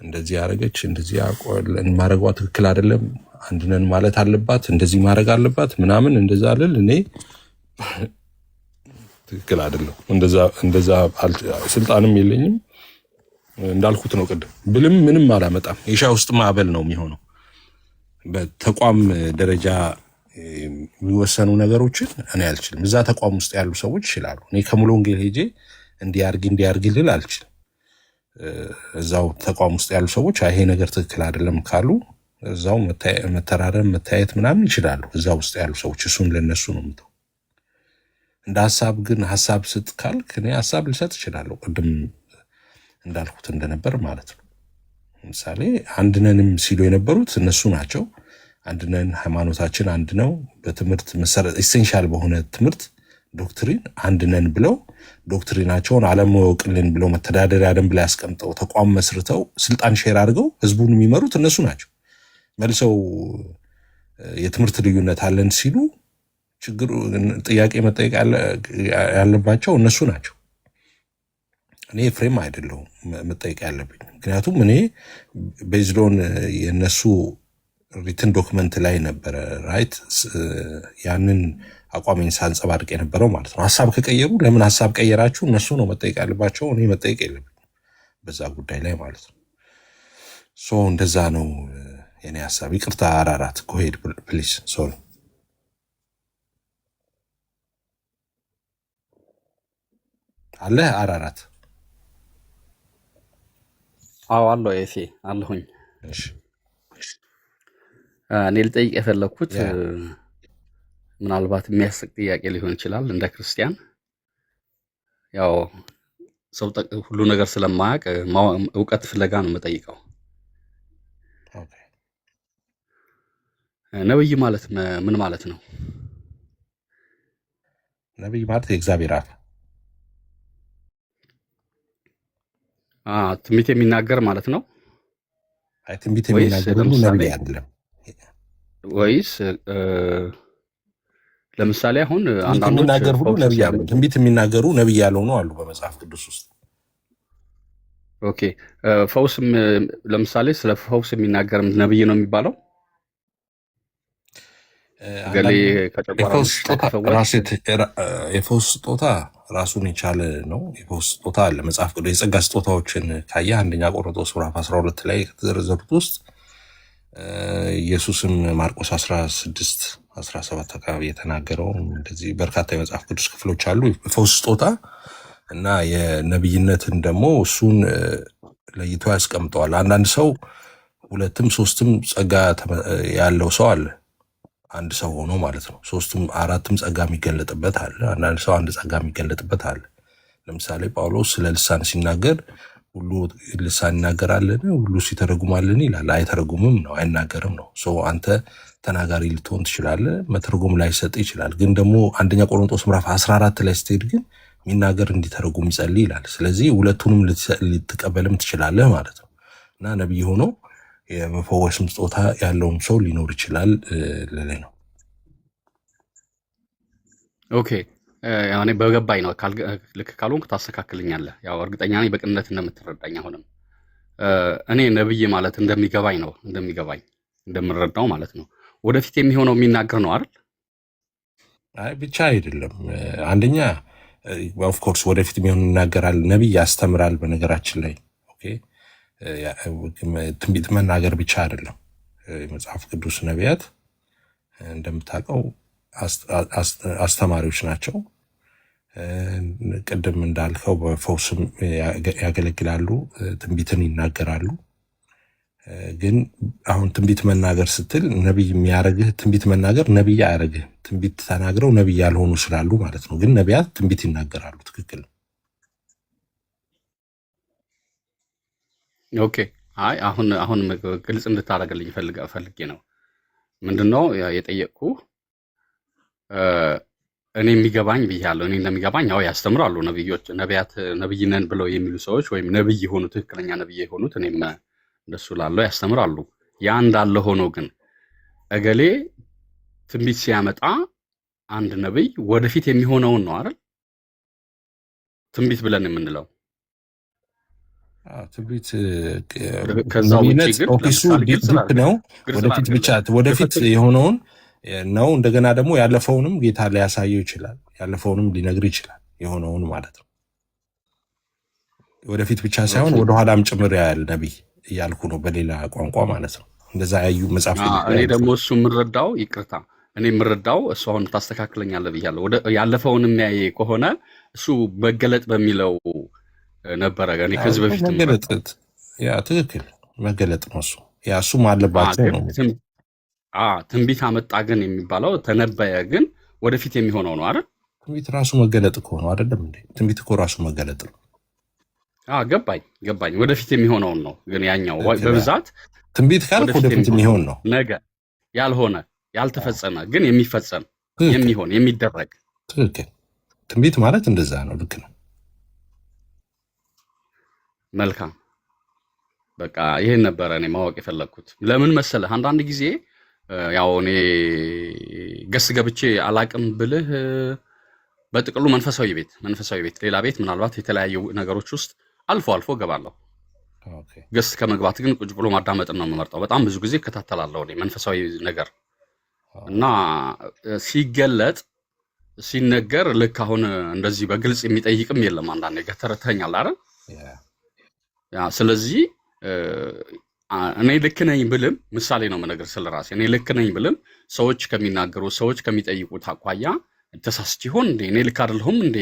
እንደዚህ ያደረገች እንደዚህ ማድረጓ ትክክል አይደለም፣ አንድነን ማለት አለባት፣ እንደዚህ ማድረግ አለባት ምናምን እንደዛ አልል። እኔ ትክክል አይደለም። እንደዛ ስልጣንም የለኝም። እንዳልኩት ነው ቅድም ብልም ምንም አላመጣም። የሻይ ውስጥ ማዕበል ነው የሚሆነው። በተቋም ደረጃ የሚወሰኑ ነገሮችን እኔ አልችልም። እዛ ተቋም ውስጥ ያሉ ሰዎች ይችላሉ። እኔ ከሙሉ ወንጌል ሄጄ እንዲያርግ ልል አልችልም። እዛው ተቋም ውስጥ ያሉ ሰዎች ይሄ ነገር ትክክል አይደለም ካሉ እዛው መተራረም መታየት ምናምን ይችላሉ። እዛ ውስጥ ያሉ ሰዎች እሱን ለነሱ ነው የምተው። እንደ ሀሳብ ግን ሀሳብ ስጥ ካልክ እኔ ሀሳብ ልሰጥ እችላለሁ። ቅድም እንዳልኩት እንደነበር ማለት ነው። ለምሳሌ አንድነንም ሲሉ የነበሩት እነሱ ናቸው። አንድነን፣ ሃይማኖታችን አንድ ነው፣ በትምህርት መሰረት ኢሴንሻል በሆነ ትምህርት ዶክትሪን አንድነን ብለው ዶክትሪናቸውን አለማወቅልን ብለው መተዳደሪያ ደንብ ላይ ያስቀምጠው ተቋም መስርተው ስልጣን ሼር አድርገው ህዝቡን የሚመሩት እነሱ ናቸው። መልሰው የትምህርት ልዩነት አለን ሲሉ ጥያቄ መጠየቅ ያለባቸው እነሱ ናቸው። እኔ ፍሬም አይደለሁም መጠየቅ ያለብኝ። ምክንያቱም እኔ ቤዝዶን የነሱ ሪትን ዶክመንት ላይ ነበረ ራይት ያንን አቋሜን ሳንጸባርቅ የነበረው ማለት ነው። ሀሳብ ከቀየሩ ለምን ሀሳብ ቀየራችሁ እነሱ ነው መጠየቅ ያለባቸው። እኔ መጠየቅ የለብኝ በዛ ጉዳይ ላይ ማለት ነው። እንደዛ ነው የኔ ሀሳብ። ይቅርታ አራራት ጎሄድ ፕሊዝ ሶሪ። አለ አራራት አዎ አለው ኤፌ አለሁኝ። እኔ ልጠይቅ የፈለግኩት ምናልባት የሚያስቅ ጥያቄ ሊሆን ይችላል። እንደ ክርስቲያን ያው ሰው ሁሉ ነገር ስለማያውቅ እውቀት ፍለጋ ነው የምጠይቀው። ነብይ ማለት ምን ማለት ነው? ነብይ ማለት የእግዚአብሔር አፍ ትንቢት የሚናገር ማለት ነው። ትንቢት የሚናገር ሁሉ ነብይ አይደለም ወይስ? ለምሳሌ አሁን አንዳንዶች የሚናገር ሁሉ ነብይ አሉ። ትንቢት የሚናገሩ ነብይ ያለው ነው አሉ በመጽሐፍ ቅዱስ ውስጥ። ኦኬ ፈውስም ለምሳሌ ስለ ፈውስ የሚናገር ነብይ ነው የሚባለው። ገሌ የፈውስ ስጦታ ራሱን የቻለ ነው። የፈውስ ስጦታ አለ መጽሐፍ ቅዱስ። የጸጋ ስጦታዎችን ካየ አንደኛ ቆሮንቶስ ምዕራፍ 12 ላይ ከተዘረዘሩት ውስጥ ኢየሱስም ማርቆስ 16-17 አካባቢ የተናገረው እንደዚህ በርካታ የመጽሐፍ ቅዱስ ክፍሎች አሉ። የፈውስ ስጦታ እና የነብይነትን ደግሞ እሱን ለይቶ ያስቀምጠዋል። አንዳንድ ሰው 2ም 3ም ጸጋ ያለው ሰው አለ። አንድ ሰው ሆኖ ማለት ነው። 3ም 4ም ጸጋ የሚገለጥበት አለ። አንዳንድ ሰው አንድ ጸጋ የሚገለጥበት አለ። ለምሳሌ ጳውሎስ ስለ ልሳን ሲናገር ሁሉ ልሳን ይናገራልን? ሁሉ ሲተረጉማልን ይላል። አይተረጉምም ነው፣ አይናገርም ነው። አንተ ተናጋሪ ልትሆን ትችላለህ፣ መተርጎም ላይሰጥ ይችላል። ግን ደግሞ አንደኛ ቆሮንቶስ ምዕራፍ 14 ላይ ስትሄድ ግን የሚናገር እንዲተረጉም ይጸልይ ይላል። ስለዚህ ሁለቱንም ልትቀበልም ትችላለህ ማለት ነው። እና ነብይ ሆኖ የመፈወስም ስጦታ ያለውም ሰው ሊኖር ይችላል ልልህ ነው። ኦኬ እኔ በገባኝ ነው። ልክ ካልሆንክ ታስተካክልኛለህ። ያው እርግጠኛ ነኝ በቅንነት እንደምትረዳኝ። አሁንም እኔ ነብይ ማለት እንደሚገባኝ እንደምረዳው ማለት ነው። ወደፊት የሚሆነው የሚናገር ነው አይደል? አይ ብቻ አይደለም። አንደኛ ኦፍኮርስ ወደፊት የሚሆን ይናገራል። ነብይ ያስተምራል። በነገራችን ላይ ኦኬ ትንቢት መናገር ብቻ አይደለም። የመጽሐፍ ቅዱስ ነቢያት እንደምታውቀው አስተማሪዎች ናቸው። ቅድም እንዳልከው በፈውስም ያገለግላሉ፣ ትንቢትን ይናገራሉ። ግን አሁን ትንቢት መናገር ስትል ነቢይ የሚያደርግህ ትንቢት መናገር ነቢይ አያደርግህ። ትንቢት ተናግረው ነቢይ ያልሆኑ ስላሉ ማለት ነው። ግን ነቢያት ትንቢት ይናገራሉ። ትክክል ነው። ኦኬ። አይ አሁን ግልጽ እንድታደርግልኝ ፈልጌ ነው። ምንድነው የጠየቅኩ? እኔ የሚገባኝ ብያለሁ። እኔ እንደሚገባኝ ያው ያስተምራሉ ነብዮች፣ ነቢያት፣ ነብይ ነን ብለው የሚሉ ሰዎች ወይም ነብይ የሆኑ ትክክለኛ ነብይ የሆኑት እኔም እንደሱ ላለው ያስተምራሉ። ያ እንዳለ ሆኖ ግን እገሌ ትንቢት ሲያመጣ አንድ ነብይ ወደፊት የሚሆነውን ነው አይደል ትንቢት ብለን የምንለው። ትንቢት ከዛ ውጪ ግን ኦፊሱ ዲፕ ነው። ወደፊት ብቻ ወደፊት የሆነውን ነው። እንደገና ደግሞ ያለፈውንም ጌታ ሊያሳየው ይችላል። ያለፈውንም ሊነግር ይችላል፣ የሆነውን ማለት ነው። ወደፊት ብቻ ሳይሆን ወደኋላም ጭምር ያያል ነቢይ እያልኩ ነው፣ በሌላ ቋንቋ ማለት ነው። እንደዛ ያዩ መጽሐፍ። እኔ ደግሞ እሱ የምረዳው ይቅርታ፣ እኔ የምረዳው እሱ አሁን ታስተካክለኛለህ ብያለሁ። ያለፈውን የሚያይ ከሆነ እሱ መገለጥ በሚለው ነበረ። እኔ ከዚህ በፊት መገለጥ፣ ያ ትክክል መገለጥ ነው እሱ። ያ እሱም አለባቸው ነው። ትንቢት አመጣ ግን የሚባለው ተነበየ ግን ወደፊት የሚሆነው ነው አይደል? ትንቢት ራሱ መገለጥ እኮ ነው አይደለም እንዴ? ትንቢት እኮ ራሱ መገለጥ ነው። ገባኝ። ወደፊት የሚሆነውን ነው። ግን ያኛው በብዛት ትንቢት ካልክ ወደፊት የሚሆን ነው። ነገ ያልሆነ ያልተፈጸመ ግን የሚፈጸም የሚሆን የሚደረግ። ትክክል። ትንቢት ማለት እንደዛ ነው። ልክ ነው። መልካም። በቃ ይሄን ነበረ እኔ ማወቅ የፈለግኩት። ለምን መሰለህ አንዳንድ ጊዜ ያው እኔ ገስ ገብቼ አላቅም ብልህ በጥቅሉ መንፈሳዊ ቤት ሌላ ቤት ምናልባት የተለያዩ ነገሮች ውስጥ አልፎ አልፎ ገባለሁ። ገስ ከመግባት ግን ቁጭ ብሎ ማዳመጥን ነው የምመርጠው። በጣም ብዙ ጊዜ እከታተላለሁ እኔ መንፈሳዊ ነገር እና ሲገለጥ ሲነገር ልክ አሁን እንደዚህ በግልጽ የሚጠይቅም የለም። አንዳንዴ ገተረተኛል አይደል? ስለዚህ እኔ ልክ ነኝ ብልም ምሳሌ ነው የምነግርህ ስለራሴ። እኔ ልክ ነኝ ብልም ሰዎች ከሚናገሩ ሰዎች ከሚጠይቁት አኳያ ተሳስቼ ይሆን እንዴ? እኔ ልክ አይደለሁም እንዴ?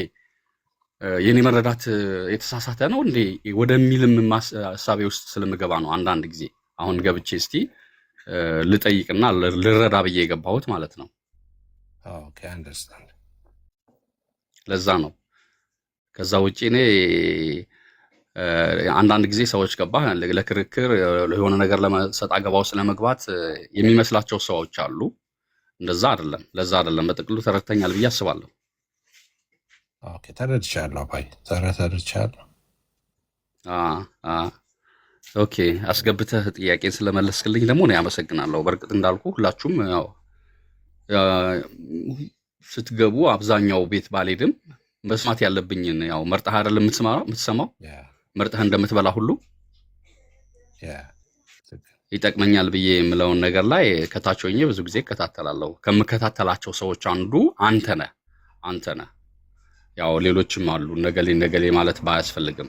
የኔ መረዳት የተሳሳተ ነው እንዴ? ወደሚልም ሀሳቤ ውስጥ ስለምገባ ነው አንዳንድ ጊዜ አሁን ገብቼ እስቲ ልጠይቅና ልረዳ ብዬ የገባሁት ማለት ነው። ለዛ ነው። ከዛ ውጭ እኔ አንዳንድ ጊዜ ሰዎች ገባ ለክርክር የሆነ ነገር ለመሰጥ አገባው ስለመግባት የሚመስላቸው ሰዎች አሉ። እንደዛ አይደለም። ለዛ አይደለም። በጥቅሉ ተረድተኛል ብዬ አስባለሁ። ኦኬ፣ ተረድቻለሁ። አባይ ተረድቻለሁ። ኦኬ፣ አስገብተህ ጥያቄን ስለመለስክልኝ ደግሞ ነው ያመሰግናለሁ። በእርግጥ እንዳልኩ ሁላችሁም ያው ስትገቡ አብዛኛው ቤት ባልሄድም መስማት ያለብኝን ያው መርጠህ አይደለም የምትሰማው መርጠህ እንደምትበላ ሁሉ ይጠቅመኛል ብዬ የምለውን ነገር ላይ ከታች ሆኜ ብዙ ጊዜ እከታተላለሁ። ከምከታተላቸው ሰዎች አንዱ አንተ ነህ። ያው ሌሎችም አሉ፣ ነገሌ ማለት ባያስፈልግም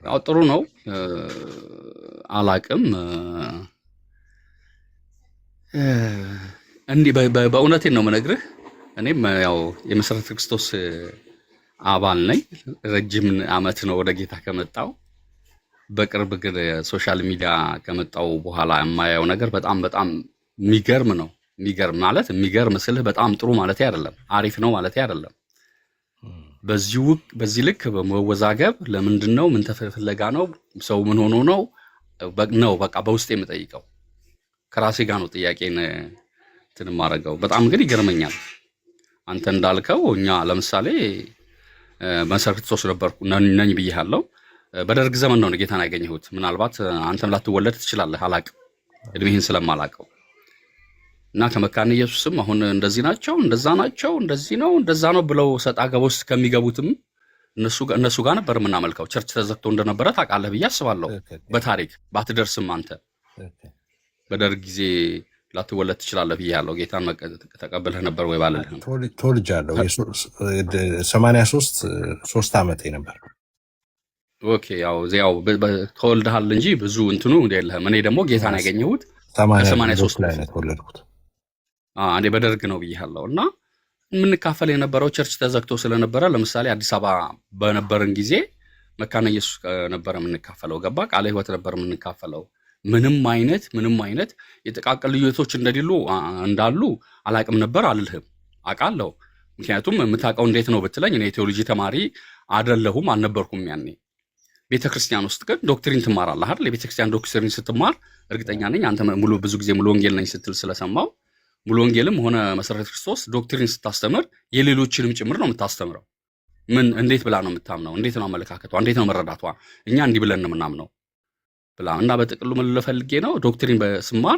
ያው ጥሩ ነው። አላቅም እንዲህ በእውነቴን ነው የምነግርህ። እኔም ያው የመሰረተ ክርስቶስ አባል ነኝ። ረጅም ዓመት ነው ወደ ጌታ ከመጣው። በቅርብ ግን ሶሻል ሚዲያ ከመጣው በኋላ የማየው ነገር በጣም የሚገርም ነው። የሚገርም ስልህ በጣም ጥሩ ማለት አይደለም፣ አሪፍ ነው ማለት አይደለም። በዚህ ልክ በመወዛገብ ለምንድን ነው? ምን ተፈለጋ ነው? ሰው ምን ሆኖ ነው? በቃ በውስጥ የምጠይቀው ከራሴ ጋር ነው ጥያቄን እንትን የማደርገው። በጣም ግን ይገርመኛል። አንተ እንዳልከው እኛ ለምሳሌ መሰረተ ክርስቶስ ነበርኩ ነኝ ብዬሃለሁ። በደርግ ዘመን ነው ጌታን ያገኘሁት። ምናልባት አንተም ላትወለድ ትችላለህ፣ አላቅም፣ እድሜህን ስለማላቀው እና ከመካነ ኢየሱስም አሁን እንደዚህ ናቸው፣ እንደዛ ናቸው፣ እንደዚህ ነው፣ እንደዛ ነው ብለው ሰጣ ገባ ውስጥ ከሚገቡትም እነሱ ጋር ነበር የምናመልከው። ቸርች ተዘግቶ እንደነበረ ታውቃለህ ብዬ አስባለሁ። በታሪክ ባትደርስም አንተ በደርግ ጊዜ ላትወለድ ትችላለህ ብያለሁ። ጌታን ተቀብለህ ነበር ወይ ባልልህ? ተወልጃለሁ። 83 3 ዓመቴ ነበር። ኦኬ፣ ያው ተወልደሃል እንጂ ብዙ እንትኑ የለህም። እኔ ደግሞ ጌታን ያገኘሁት 83 ላይ ነው የተወለድኩት። እኔ በደርግ ነው ብያለሁ። እና የምንካፈል የነበረው ቸርች ተዘግቶ ስለነበረ ለምሳሌ አዲስ አበባ በነበረን ጊዜ መካነ ኢየሱስ ነበረ የምንካፈለው፣ ገባ ቃለ ሕይወት ነበር የምንካፈለው። ምንም አይነት የጥቃቅን ልዩነቶች እንዳሉ አላቅም ነበር አልልህም፣ አውቃለሁ። ምክንያቱም የምታውቀው እንዴት ነው ብትለኝ እኔ ቴዎሎጂ ተማሪ አይደለሁም አልነበርኩም ያኔ። ቤተክርስቲያን ውስጥ ግን ዶክትሪን ትማራለህ አይደል? የቤተክርስቲያን ዶክትሪን ስትማር እርግጠኛ ነኝ አንተ ብዙ ጊዜ ሙሉ ወንጌል ነኝ ስትል ስለሰማው ሙሉ ወንጌልም ሆነ መሰረተ ክርስቶስ ዶክትሪን ስታስተምር የሌሎችንም ጭምር ነው የምታስተምረው። እንዴት ብላ ነው የምታምነው? እንዴት ነው አመለካከቷ? እንዴት ነው መረዳቷ? እኛ እንዲህ ብለን ነው የምናምነው ብላ እና በጥቅሉ ምን ልፈልጌ ነው ዶክትሪን በስማር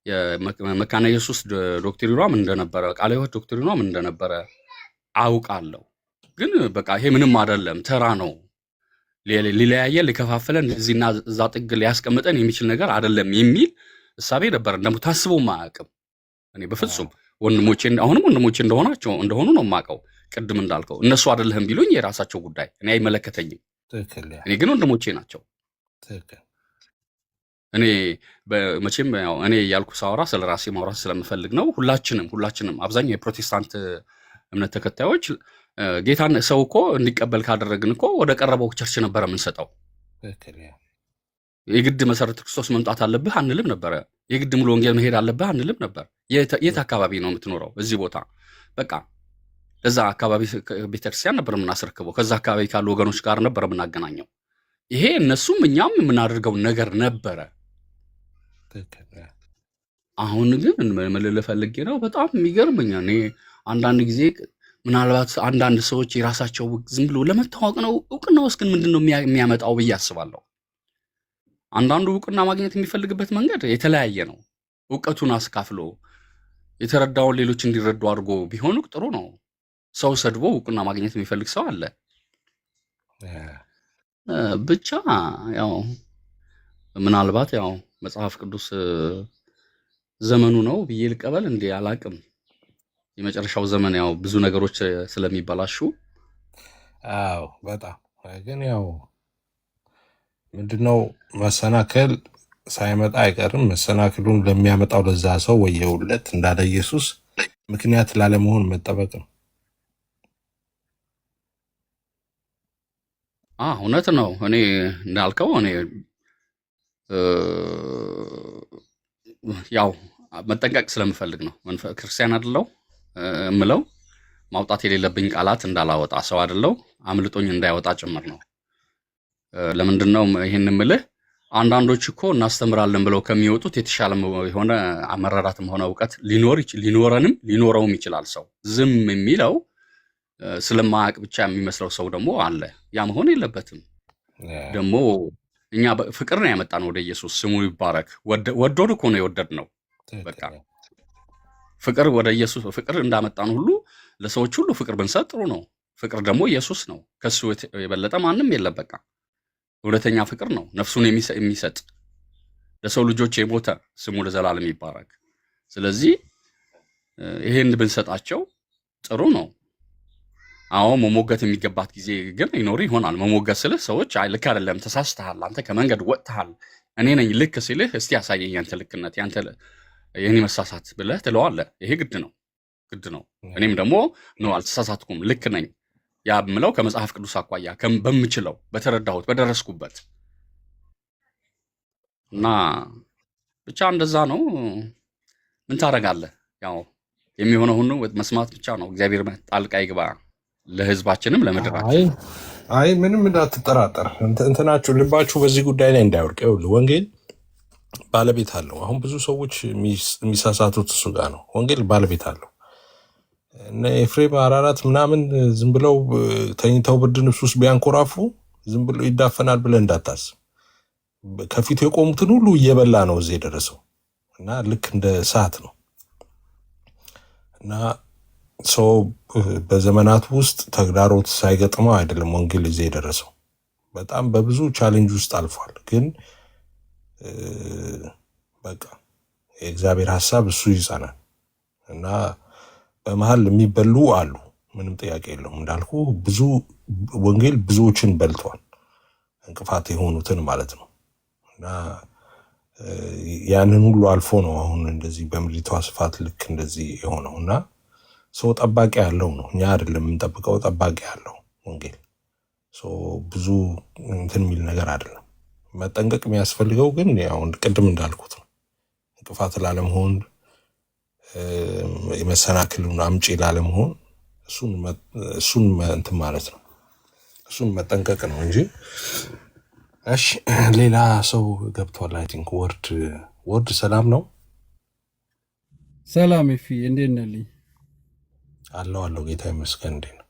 የመካነ ኢየሱስ ዶክትሪኗ ምን እንደነበረ፣ ቃለ ሕይወት ዶክትሪኗ ምን እንደነበረ አውቃለሁ። ግን በቃ ይሄ ምንም አይደለም፣ ተራ ነው፣ ሊለያየን ሊከፋፍለን እዚህና እዛ ጥግ ሊያስቀምጠን የሚችል ነገር አይደለም የሚል እሳቤ ነበር። ደግሞ ታስቦም አያውቅም። እኔ በፍጹም አሁንም ወንድሞቼ እንደሆኑ ነው የማውቀው። ቅድም እንዳልከው እነሱ አይደለህም ቢሉኝ የራሳቸው ጉዳይ፣ እኔ አይመለከተኝም። እኔ ግን ወንድሞቼ ናቸው። እኔ መቼም እኔ እያልኩ ሳወራ ስለ ራሴ ማውራት ስለምፈልግ ነው። ሁላችንም አብዛኛው የፕሮቴስታንት እምነት ተከታዮች ጌታን ሰው እኮ እንዲቀበል ካደረግን እኮ ወደ ቀረበው ቸርች ነበረ የምንሰጠው። የግድ መሰረተ ክርስቶስ መምጣት አለብህ አንልም ነበረ። የግድ ሙሉ ወንጌል መሄድ አለብህ አንልም ነበር። የት አካባቢ ነው የምትኖረው? እዚህ ቦታ በቃ እዛ አካባቢ ቤተክርስቲያን ነበር የምናስረክበው። ከዛ አካባቢ ካሉ ወገኖች ጋር ነበር የምናገናኘው። ይሄ እነሱም እኛም የምናደርገው ነገር ነበረ። አሁን ግን ምን ልልህ ፈልጌ ነው፣ በጣም የሚገርመኝ እኔ አንዳንድ ጊዜ ምናልባት አንዳንድ ሰዎች የራሳቸው ዝም ብሎ ለመታወቅ ነው እውቅና ውስጥ ግን ምንድን ነው የሚያመጣው ብዬ አስባለሁ። አንዳንዱ እውቅና ማግኘት የሚፈልግበት መንገድ የተለያየ ነው። እውቀቱን አስካፍሎ የተረዳውን ሌሎች እንዲረዱ አድርጎ ቢሆን ጥሩ ነው። ሰው ሰድቦ እውቅና ማግኘት የሚፈልግ ሰው አለ። ብቻ ያው ምናልባት ያው መጽሐፍ ቅዱስ ዘመኑ ነው ብዬ ልቀበል እንዴ አላቅም። የመጨረሻው ዘመን ያው ብዙ ነገሮች ስለሚበላሹ አዎ በጣም ግን ያው ምንድነው መሰናክል ሳይመጣ አይቀርም። መሰናክሉን ለሚያመጣው ለዛ ሰው ወየውለት እንዳለ ኢየሱስ ምክንያት ላለመሆን መጠበቅ ነው። እውነት ነው። እኔ እንዳልከው እኔ ያው መጠንቀቅ ስለምፈልግ ነው። ክርስቲያን አይደለው እምለው ማውጣት የሌለብኝ ቃላት እንዳላወጣ፣ ሰው አይደለው አምልጦኝ እንዳይወጣ ጭምር ነው። ለምንድን ነው ይህን ምልህ? አንዳንዶች እኮ እናስተምራለን ብለው ከሚወጡት የተሻለ የሆነ አመራራትም ሆነ እውቀት ሊኖረውም ይችላል። ሰው ዝም የሚለው ስለማያውቅ ብቻ የሚመስለው ሰው ደግሞ አለ። ያ መሆን የለበትም። ደግሞ እኛ ፍቅር ነው ያመጣ ነው ወደ ኢየሱስ ስሙ ይባረክ። ወዶን እኮ ነው የወደድ ነው። በቃ ፍቅር ወደ ኢየሱስ ፍቅር እንዳመጣን ሁሉ ለሰዎች ሁሉ ፍቅር ብንሰጥ ጥሩ ነው። ፍቅር ደግሞ ኢየሱስ ነው። ከሱ የበለጠ ማንም የለም። በቃ እውነተኛ ፍቅር ነው፣ ነፍሱን የሚሰጥ ለሰው ልጆች የሞተ ስሙ ለዘላለም ይባረክ። ስለዚህ ይሄን ብንሰጣቸው ጥሩ ነው። አዎ መሞገት የሚገባት ጊዜ ግን ይኖር ይሆናል። መሞገት ስልህ ሰዎች አይ ልክ አይደለም፣ ተሳስተሃል፣ አንተ ከመንገድ ወጥተሃል፣ እኔ ነኝ ልክ ሲልህ እስቲ ያሳየኝ ያንተ ልክነት፣ ያንተ የኔ መሳሳት ብለህ ትለዋለህ። ይሄ ግድ ነው። እኔም ደግሞ ነው አልተሳሳትኩም፣ ልክ ነኝ ያ ምለው ከመጽሐፍ ቅዱስ አኳያ በምችለው በተረዳሁት በደረስኩበት እና ብቻ እንደዛ ነው። ምን ታደርጋለህ? ያው የሚሆነው ሁሉ መስማት ብቻ ነው። እግዚአብሔር ጣልቃ ይግባ ለህዝባችንም ለምድራችን። አይ ምንም እንዳትጠራጠር፣ እንትናችሁ ልባችሁ በዚህ ጉዳይ ላይ እንዳይወርቅ። ይኸውልህ ወንጌል ባለቤት አለው። አሁን ብዙ ሰዎች የሚሳሳቱት እሱ ጋር ነው። ወንጌል ባለቤት አለው። እነ ኤፍሬም አራራት ምናምን ዝም ብለው ተኝተው ብርድ ልብስ ውስጥ ቢያንኮራፉ ዝም ብሎ ይዳፈናል ብለህ እንዳታስብ። ከፊቱ የቆሙትን ሁሉ እየበላ ነው እዚህ የደረሰው እና ልክ እንደ ሰዓት ነው እና ሰው በዘመናት ውስጥ ተግዳሮት ሳይገጥመው አይደለም ወንጌል እዚህ የደረሰው። በጣም በብዙ ቻሌንጅ ውስጥ አልፏል። ግን በቃ የእግዚአብሔር ሀሳብ እሱ ይጸናል እና በመሀል የሚበሉ አሉ፣ ምንም ጥያቄ የለውም። እንዳልኩ ብዙ ወንጌል ብዙዎችን በልቷል፣ እንቅፋት የሆኑትን ማለት ነው። እና ያንን ሁሉ አልፎ ነው አሁን እንደዚህ በምድሪቷ ስፋት ልክ እንደዚህ የሆነው እና ሰው ጠባቂ ያለው ነው። እኛ አይደለም የምንጠብቀው፣ ጠባቂ ያለው ወንጌል ብዙ እንትን የሚል ነገር አይደለም። መጠንቀቅ የሚያስፈልገው ግን አሁን ቅድም እንዳልኩት ነው። እንቅፋት ላለመሆን የመሰናክሉን አምጪ ላለመሆን እሱን እንትን ማለት ነው። እሱን መጠንቀቅ ነው እንጂ። እሺ ሌላ ሰው ገብቷል። አይ ቲንክ ወርድ ሰላም ነው። ሰላም ፊ እንዴት ነልኝ? አለው ጌታ ይመስገን። እንዴት ነው?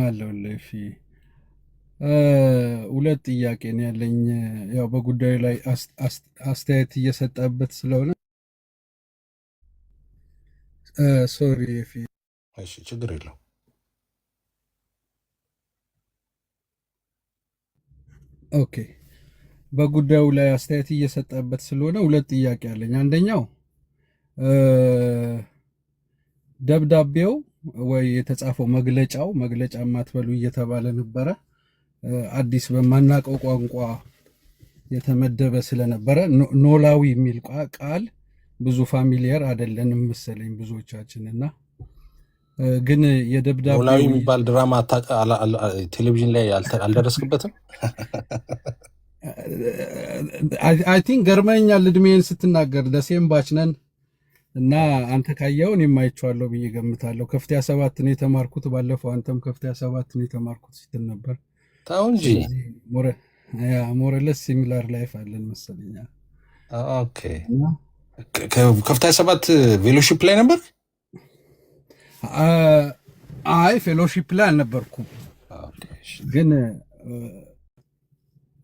አለው ፊ ሁለት ጥያቄ ነው ያለኝ። ያው በጉዳዩ ላይ አስተያየት እየሰጠበት ስለሆነ ሶሪ ፊ። እሺ ችግር የለው። ኦኬ በጉዳዩ ላይ አስተያየት እየሰጠበት ስለሆነ ሁለት ጥያቄ አለኝ። አንደኛው ደብዳቤው ወይ የተጻፈው መግለጫ ማትበሉ እየተባለ ነበረ። አዲስ በማናቀው ቋንቋ የተመደበ ስለነበረ ኖላዊ የሚል ቃል ብዙ ፋሚሊየር አይደለንም መሰለኝ ብዙዎቻችንና ግን የደብዳቤው ኖላዊ የሚባል ድራማ ቴሌቪዥን ላይ አልደረስክበትም? አይ ቲንክ ገርመኛል። እድሜን ስትናገር ደሴም ባች ነን እና አንተ ካየው እኔም አይቼዋለሁ ብዬ ገምታለሁ። ከፍተኛ 7 ነው የተማርኩት ባለፈው፣ አንተም ከፍተኛ 7 ነው የተማርኩት ስትል ነበር። ታው እንጂ ሞረለስ ሲሚላር ላይፍ አለን መሰለኝ። ኦኬ ከፍተኛ 7 ፌሎሺፕ ላይ ነበር? አይ ፌሎሺፕ ላይ አልነበርኩም፣ ግን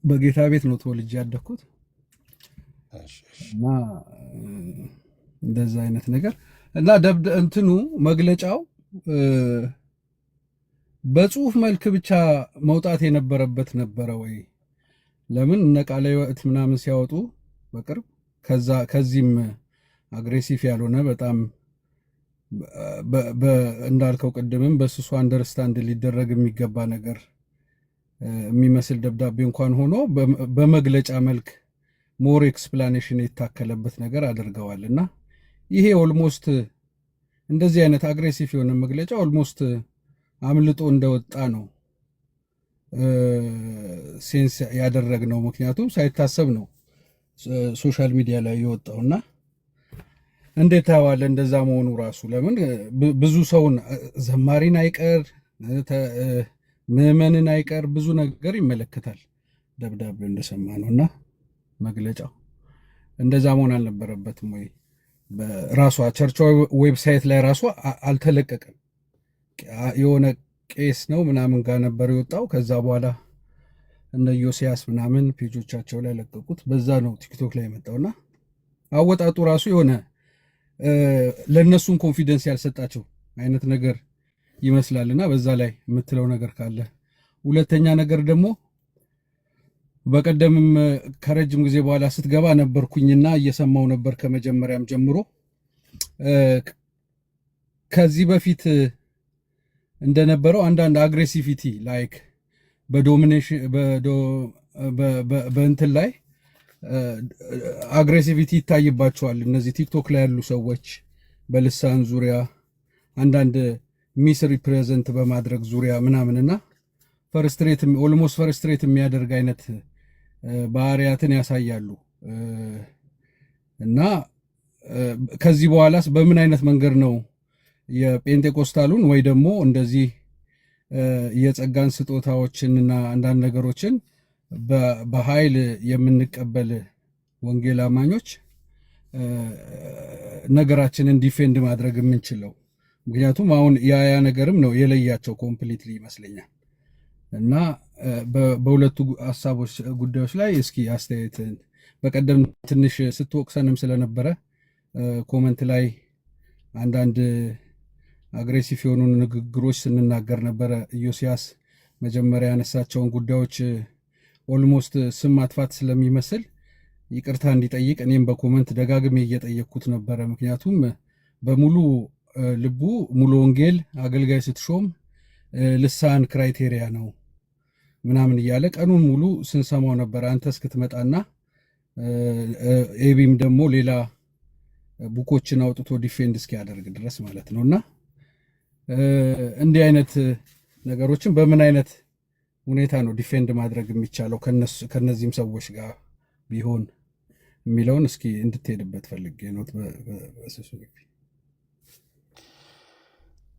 በጌታ ቤት ነው ተወልጄ ያደግኩት እና እንደዛ አይነት ነገር እና እንትኑ መግለጫው በጽሁፍ መልክ ብቻ መውጣት የነበረበት ነበረ ወይ? ለምን እነ ቃለ ሕይወት ምናምን ሲያወጡ በቅርብ ከዚህም አግሬሲቭ ያልሆነ በጣም እንዳልከው ቅድምም በስሱ አንደርስታንድ ሊደረግ የሚገባ ነገር የሚመስል ደብዳቤ እንኳን ሆኖ በመግለጫ መልክ ሞር ኤክስፕላኔሽን የታከለበት ነገር አድርገዋል እና ይሄ ኦልሞስት እንደዚህ አይነት አግሬሲቭ የሆነ መግለጫ ኦልሞስት አምልጦ እንደወጣ ነው ሴንስ ያደረግነው። ምክንያቱም ሳይታሰብ ነው ሶሻል ሚዲያ ላይ የወጣውና እንዴት ታዋለ እንደዛ መሆኑ ራሱ። ለምን ብዙ ሰውን ዘማሪን አይቀር ምዕመንን አይቀር ብዙ ነገር ይመለከታል ደብዳቤው እንደሰማ ነውና መግለጫው እንደዛ መሆን አልነበረበትም ወይ? በራሷ ቸርቿ ዌብሳይት ላይ ራሷ አልተለቀቀም። የሆነ ቄስ ነው ምናምን ጋር ነበር የወጣው። ከዛ በኋላ እነ ዮሲያስ ምናምን ፔጆቻቸው ላይ ለቀቁት። በዛ ነው ቲክቶክ ላይ የመጣውና አወጣጡ ራሱ የሆነ ለእነሱም ኮንፊደንስ ያልሰጣቸው አይነት ነገር ይመስላልና በዛ ላይ የምትለው ነገር ካለ። ሁለተኛ ነገር ደግሞ በቀደምም ከረጅም ጊዜ በኋላ ስትገባ ነበርኩኝና እየሰማው ነበር ከመጀመሪያም ጀምሮ። ከዚህ በፊት እንደነበረው አንዳንድ አግሬሲቪቲ ላይክ በዶሚኔሽን በእንትን ላይ አግሬሲቪቲ ይታይባቸዋል እነዚህ ቲክቶክ ላይ ያሉ ሰዎች በልሳን ዙሪያ አንዳንድ ሚስ ሪፕሬዘንት በማድረግ ዙሪያ ምናምንና ኦልሞስት ፈርስትሬት የሚያደርግ አይነት ባህሪያትን ያሳያሉ እና ከዚህ በኋላስ በምን አይነት መንገድ ነው የጴንጤቆስታሉን ወይ ደግሞ እንደዚህ የጸጋን ስጦታዎችንና አንዳንድ ነገሮችን በኃይል የምንቀበል ወንጌል አማኞች ነገራችንን ዲፌንድ ማድረግ የምንችለው? ምክንያቱም አሁን ያ ነገርም ነው የለያቸው ኮምፕሊትሊ ይመስለኛል። እና በሁለቱ ሀሳቦች ጉዳዮች ላይ እስኪ አስተያየትን። በቀደም ትንሽ ስትወቅሰንም ስለነበረ ኮመንት ላይ አንዳንድ አግሬሲቭ የሆኑ ንግግሮች ስንናገር ነበረ። ኢዮስያስ መጀመሪያ ያነሳቸውን ጉዳዮች ኦልሞስት ስም ማጥፋት ስለሚመስል ይቅርታ እንዲጠይቅ እኔም በኮመንት ደጋግሜ እየጠየቅኩት ነበረ። ምክንያቱም በሙሉ ልቡ ሙሉ ወንጌል አገልጋይ ስትሾም ልሳን ክራይቴሪያ ነው ምናምን እያለ ቀኑን ሙሉ ስንሰማው ነበር። አንተ እስክትመጣና ኤቢም ደግሞ ሌላ ቡኮችን አውጥቶ ዲፌንድ እስኪያደርግ ድረስ ማለት ነው። እና እንዲህ አይነት ነገሮችን በምን አይነት ሁኔታ ነው ዲፌንድ ማድረግ የሚቻለው ከነዚህም ሰዎች ጋር ቢሆን የሚለውን እስኪ እንድትሄድበት ፈልጌ ነው።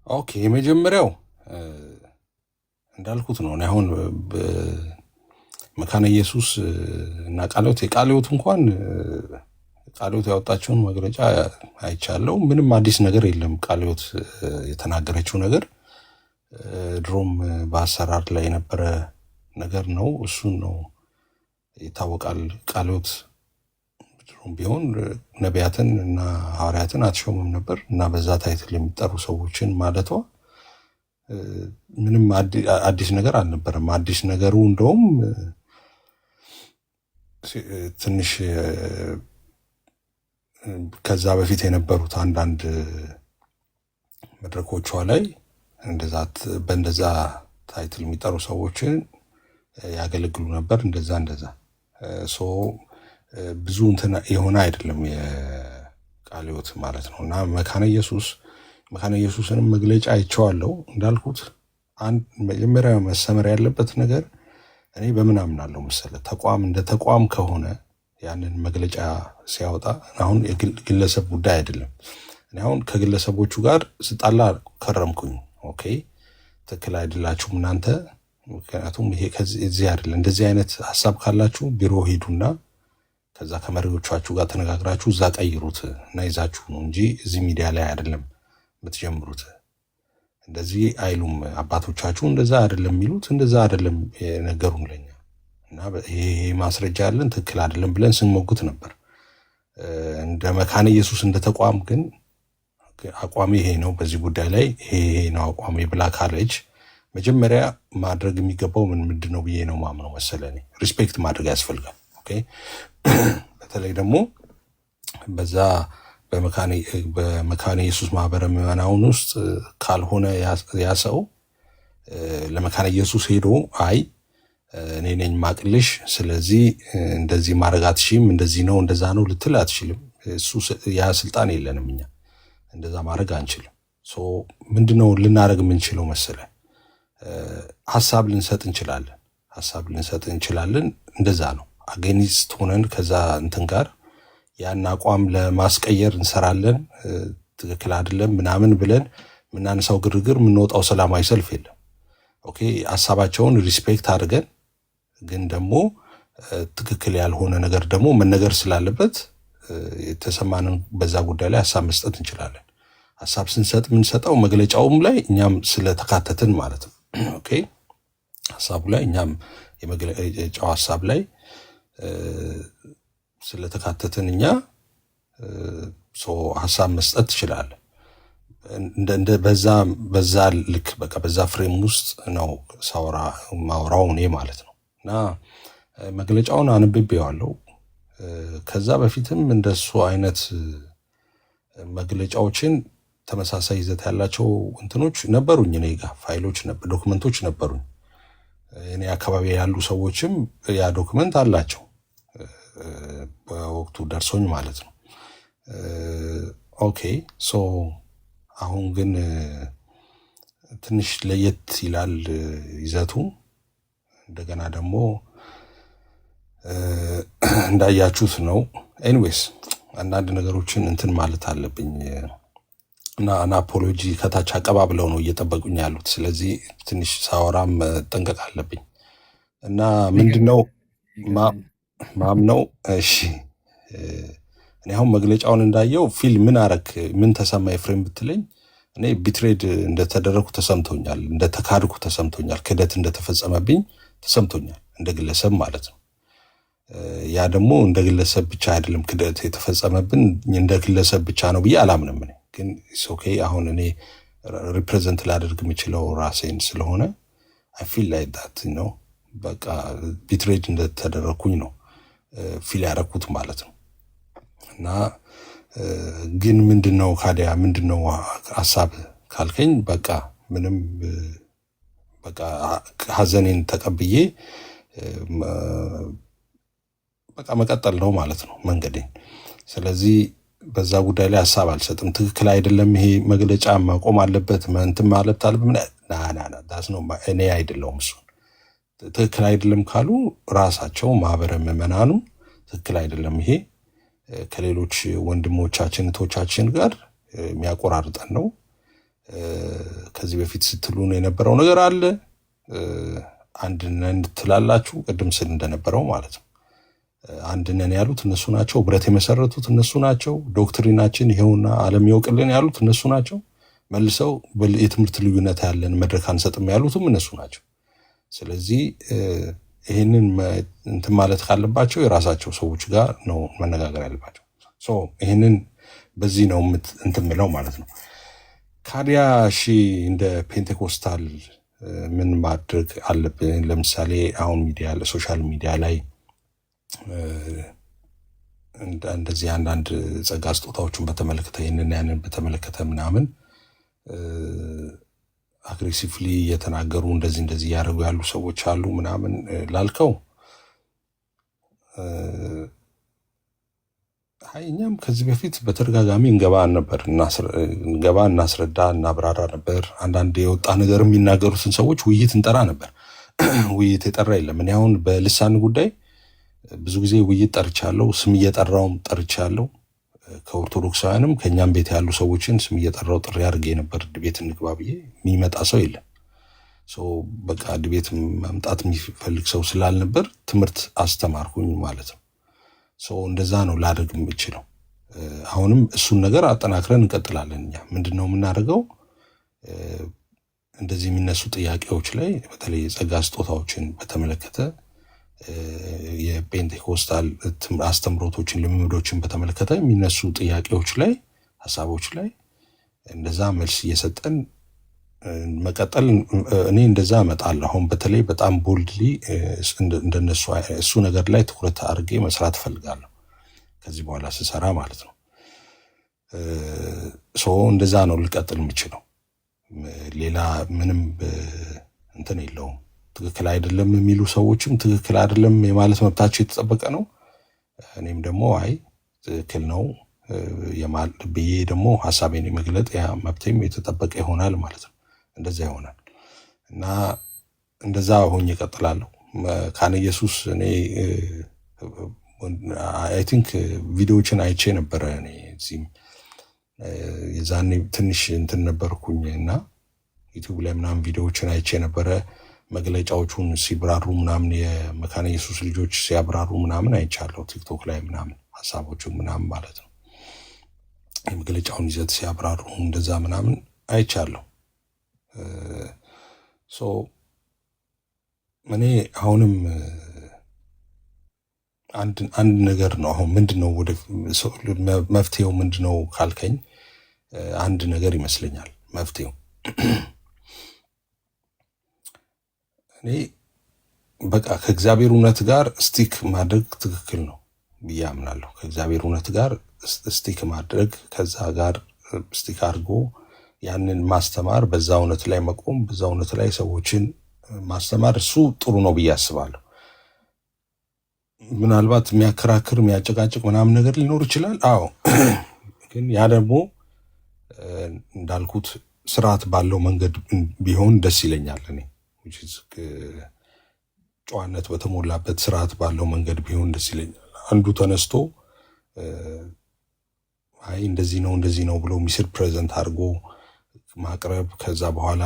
ኦኬ፣ የመጀመሪያው እንዳልኩት ነው። እኔ አሁን መካነ ኢየሱስ እና ቃልዮት የቃልዮት እንኳን ቃልዮት ያወጣቸውን መግለጫ አይቻለው። ምንም አዲስ ነገር የለም። ቃልዮት የተናገረችው ነገር ድሮም በአሰራር ላይ የነበረ ነገር ነው። እሱን ነው ይታወቃል። ቃልዮት ድሮም ቢሆን ነቢያትን እና ሐዋርያትን አትሾምም ነበር እና በዛ ታይትል የሚጠሩ ሰዎችን ማለቷ ምንም አዲስ ነገር አልነበረም። አዲስ ነገሩ እንደውም ትንሽ ከዛ በፊት የነበሩት አንዳንድ መድረኮቿ ላይ በእንደዛ ታይትል የሚጠሩ ሰዎችን ያገለግሉ ነበር። እንደዛ ብዙ እንትን የሆነ አይደለም የቃልዮት ማለት ነው። እና መካነ ኢየሱስንም መግለጫ አይቼዋለሁ። እንዳልኩት አንድ መጀመሪያ መሰመር ያለበት ነገር እኔ በምን አምናለሁ መሰለህ፣ ተቋም እንደ ተቋም ከሆነ ያንን መግለጫ ሲያወጣ አሁን የግለሰብ ጉዳይ አይደለም። እኔ አሁን ከግለሰቦቹ ጋር ስጣላ ከረምኩኝ። ኦኬ፣ ትክክል አይደላችሁም እናንተ። ምክንያቱም ይሄ ከዚህ አይደለም። እንደዚህ አይነት ሀሳብ ካላችሁ ቢሮ ሂዱና ከዛ ከመሪዎቻችሁ ጋር ተነጋግራችሁ እዛ ቀይሩት እና ይዛችሁ ነው እንጂ እዚህ ሚዲያ ላይ አይደለም የምትጀምሩት። እንደዚህ አይሉም አባቶቻችሁ፣ እንደዛ አይደለም የሚሉት፣ እንደዛ አይደለም የነገሩን ለኛ እና ይሄ ማስረጃ ያለን ትክክል አይደለም ብለን ስንሞግት ነበር። እንደ መካነ ኢየሱስ እንደ ተቋም ግን አቋሚ ይሄ ነው፣ በዚህ ጉዳይ ላይ ይሄ ነው አቋሚ ብላ ካለች መጀመሪያ ማድረግ የሚገባው ምንድን ነው ብዬ ነው ማምነው መሰለኝ። ሪስፔክት ማድረግ ያስፈልጋል። ኦኬ፣ በተለይ ደግሞ በዛ በመካነ ኢየሱስ ማህበረ ምዕመናን ውስጥ ካልሆነ ያ ሰው ለመካነ ኢየሱስ ሄዶ አይ እኔ ነኝ ማቅልሽ፣ ስለዚህ እንደዚህ ማድረግ አትችልም፣ እንደዚህ ነው እንደዛ ነው ልትል አትችልም። ያ ስልጣን የለንም እኛ፣ እንደዛ ማድረግ አንችልም። ምንድነው ልናደርግ የምንችለው መሰለ? ሀሳብ ልንሰጥ እንችላለን። እንደዛ ነው። አጌኒስት ሆነን ከዛ እንትን ጋር ያን አቋም ለማስቀየር እንሰራለን። ትክክል አይደለም ምናምን ብለን የምናነሳው ግርግር፣ የምንወጣው ሰላማዊ ሰልፍ የለም። ኦኬ፣ ሀሳባቸውን ሪስፔክት አድርገን ግን ደግሞ ትክክል ያልሆነ ነገር ደግሞ መነገር ስላለበት የተሰማንን በዛ ጉዳይ ላይ ሀሳብ መስጠት እንችላለን። ሀሳብ ስንሰጥ የምንሰጠው መግለጫውም ላይ እኛም ስለተካተትን ማለት ነው። ኦኬ፣ ሀሳቡ ላይ እኛም የመግለጫው ሀሳብ ላይ ስለተካተትን እኛ ሀሳብ መስጠት ትችላለን። በዛ ልክ በቃ በዛ ፍሬም ውስጥ ነው ማውራው እኔ ማለት ነው። እና መግለጫውን አንብቤዋለሁ። ከዛ በፊትም እንደሱ አይነት መግለጫዎችን ተመሳሳይ ይዘት ያላቸው እንትኖች ነበሩኝ እኔ ጋር ፋይሎች ዶክመንቶች ነበሩኝ። እኔ አካባቢ ያሉ ሰዎችም ያ ዶክመንት አላቸው በወቅቱ ደርሶኝ ማለት ነው። ኦኬ፣ አሁን ግን ትንሽ ለየት ይላል ይዘቱ። እንደገና ደግሞ እንዳያችሁት ነው። ኤኒዌይስ አንዳንድ ነገሮችን እንትን ማለት አለብኝ እና አፖሎጂ ከታች አቀባብለው ነው እየጠበቁኝ ያሉት። ስለዚህ ትንሽ ሳወራም ጠንቀቅ አለብኝ እና ምንድነው ማምነው። እሺ፣ እኔ አሁን መግለጫውን እንዳየው ምን አረክ ምን ተሰማ ኤፍሬም ብትለኝ፣ እኔ ቢትሬድ እንደተደረኩ ተሰምቶኛል፣ እንደተካድኩ ተሰምቶኛል፣ ክደት እንደተፈጸመብኝ ተሰምቶኛል፣ እንደ ግለሰብ ማለት ነው። ያ ደግሞ እንደ ግለሰብ ብቻ አይደለም ክደት የተፈጸመብን እንደ ግለሰብ ብቻ ነው ብዬ አላምንም። እኔ ግን ኦኬ፣ አሁን እኔ ሪፕሬዘንት ላደርግ የምችለው ራሴን ስለሆነ አይ ፊል ላይክ ዳት ነው። በቃ ቢትሬድ እንደተደረኩኝ ነው ፊል ያደረኩት ማለት ነው። እና ግን ምንድነው ካዲያ ምንድነው ሀሳብ ካልከኝ፣ በቃ ምንም በቃ ሀዘኔን ተቀብዬ በቃ መቀጠል ነው ማለት ነው መንገዴን። ስለዚህ በዛ ጉዳይ ላይ ሀሳብ አልሰጥም። ትክክል አይደለም ይሄ መግለጫ መቆም አለበት እንትን ማለት ዳስ ነው እኔ አይደለሁም። እሱ ትክክል አይደለም ካሉ ራሳቸው ማህበረ ምዕመናኑ ትክክል አይደለም ይሄ ከሌሎች ወንድሞቻችን እህቶቻችን ጋር የሚያቆራርጠን ነው። ከዚህ በፊት ስትሉን የነበረው ነገር አለ። አንድነን ትላላችሁ ቅድም ስል እንደነበረው ማለት ነው። አንድነን ያሉት እነሱ ናቸው። ህብረት የመሰረቱት እነሱ ናቸው። ዶክትሪናችን ይሄውና ዓለም ይወቅልን ያሉት እነሱ ናቸው። መልሰው የትምህርት ልዩነት ያለን መድረክ አንሰጥም ያሉትም እነሱ ናቸው። ስለዚህ ይህንን እንትን ማለት ካለባቸው የራሳቸው ሰዎች ጋር ነው መነጋገር ያለባቸው። ይህንን በዚህ ነው እንትን ምለው ማለት ነው። ካዲያ እንደ ፔንቴኮስታል ምን ማድረግ አለብን? ለምሳሌ አሁን ሶሻል ሚዲያ ላይ እንደዚህ አንዳንድ ጸጋ ስጦታዎችን በተመለከተ ይህንን ያንን በተመለከተ ምናምን አግሬሲቭሊ እየተናገሩ እንደዚህ እያደረጉ ያሉ ሰዎች አሉ ምናምን ላልከው፣ እኛም ከዚህ በፊት በተደጋጋሚ እንገባ እናስረዳ እናብራራ ነበር። አንዳንድ የወጣ ነገር የሚናገሩትን ሰዎች ውይይት እንጠራ ነበር። ውይይት የጠራ የለም። እኔ አሁን በልሳን ጉዳይ ብዙ ጊዜ ውይይት ጠርቻለሁ። ስም እየጠራውም ጠርቻለሁ። ከኦርቶዶክሳውያንም ከእኛም ቤት ያሉ ሰዎችን ስም እየጠራው ጥሪ አድርጌ ነበር። ድቤት እንግባ ብዬ የሚመጣ ሰው የለም። በቃ ድቤት መምጣት የሚፈልግ ሰው ስላልነበር ትምህርት አስተማርኩኝ ማለት ነው። እንደዛ ነው ላደርግ የምችለው። አሁንም እሱን ነገር አጠናክረን እንቀጥላለን። እኛ ምንድን ነው የምናደርገው? እንደዚህ የሚነሱ ጥያቄዎች ላይ በተለይ የጸጋ ስጦታዎችን በተመለከተ የፔንቴኮስታል አስተምሮቶችን ልምምዶችን በተመለከተ የሚነሱ ጥያቄዎች ላይ ሀሳቦች ላይ እንደዛ መልስ እየሰጠን መቀጠል። እኔ እንደዛ እመጣለሁ። አሁን በተለይ በጣም ቦልድሊ እንደነሱ እሱ ነገር ላይ ትኩረት አድርጌ መስራት እፈልጋለሁ ከዚህ በኋላ ስሰራ ማለት ነው። እንደዛ ነው ልቀጥል የምችለው። ሌላ ምንም እንትን የለውም። ትክክል አይደለም የሚሉ ሰዎችም ትክክል አይደለም የማለት መብታቸው የተጠበቀ ነው። እኔም ደግሞ ትክክል ነው ብዬ ደግሞ ሀሳቤን የመግለጥ ያ መብቴም የተጠበቀ ይሆናል ማለት ነው። እንደዛ ይሆናል እና እንደዛ ሆኜ እቀጥላለሁ። ካህነ ኢየሱስ እኔ አይ ቲንክ ቪዲዮዎችን አይቼ ነበረ። እኔ እዚህም የዛኔ ትንሽ እንትን ነበርኩኝ እና ዩቲዩብ ላይ ምናምን ቪዲዮዎችን አይቼ ነበረ። መግለጫዎቹን ሲብራሩ ምናምን የመካነ ኢየሱስ ልጆች ሲያብራሩ ምናምን አይቻለሁ። ቲክቶክ ላይ ምናምን ሀሳቦቹ ምናምን ማለት ነው የመግለጫውን ይዘት ሲያብራሩ እንደዛ ምናምን አይቻለሁ። እኔ አሁንም አንድ ነገር ነው። አሁን ምንድነው ወደ መፍትሄው ምንድነው ካልከኝ አንድ ነገር ይመስለኛል መፍትሄው። እኔ በቃ ከእግዚአብሔር እውነት ጋር ስቲክ ማድረግ ትክክል ነው ብዬ አምናለሁ። ከእግዚአብሔር እውነት ጋር ስቲክ ማድረግ፣ ከዛ ጋር ስቲክ አድርጎ ያንን ማስተማር፣ በዛ እውነት ላይ መቆም፣ በዛ እውነት ላይ ሰዎችን ማስተማር እሱ ጥሩ ነው ብዬ አስባለሁ። ምናልባት የሚያከራክር የሚያጨቃጭቅ ምናምን ነገር ሊኖር ይችላል። አዎ፣ ግን ያ ደግሞ እንዳልኩት ስርዓት ባለው መንገድ ቢሆን ደስ ይለኛል። እኔ ጨዋነት በተሞላበት ስርዓት ባለው መንገድ ቢሆን ደስ ይለኛል። አንዱ ተነስቶ እንደዚህ ነው ብሎ ሚስር ፕሬዘንት አድርጎ ማቅረብ፣ ከዛ በኋላ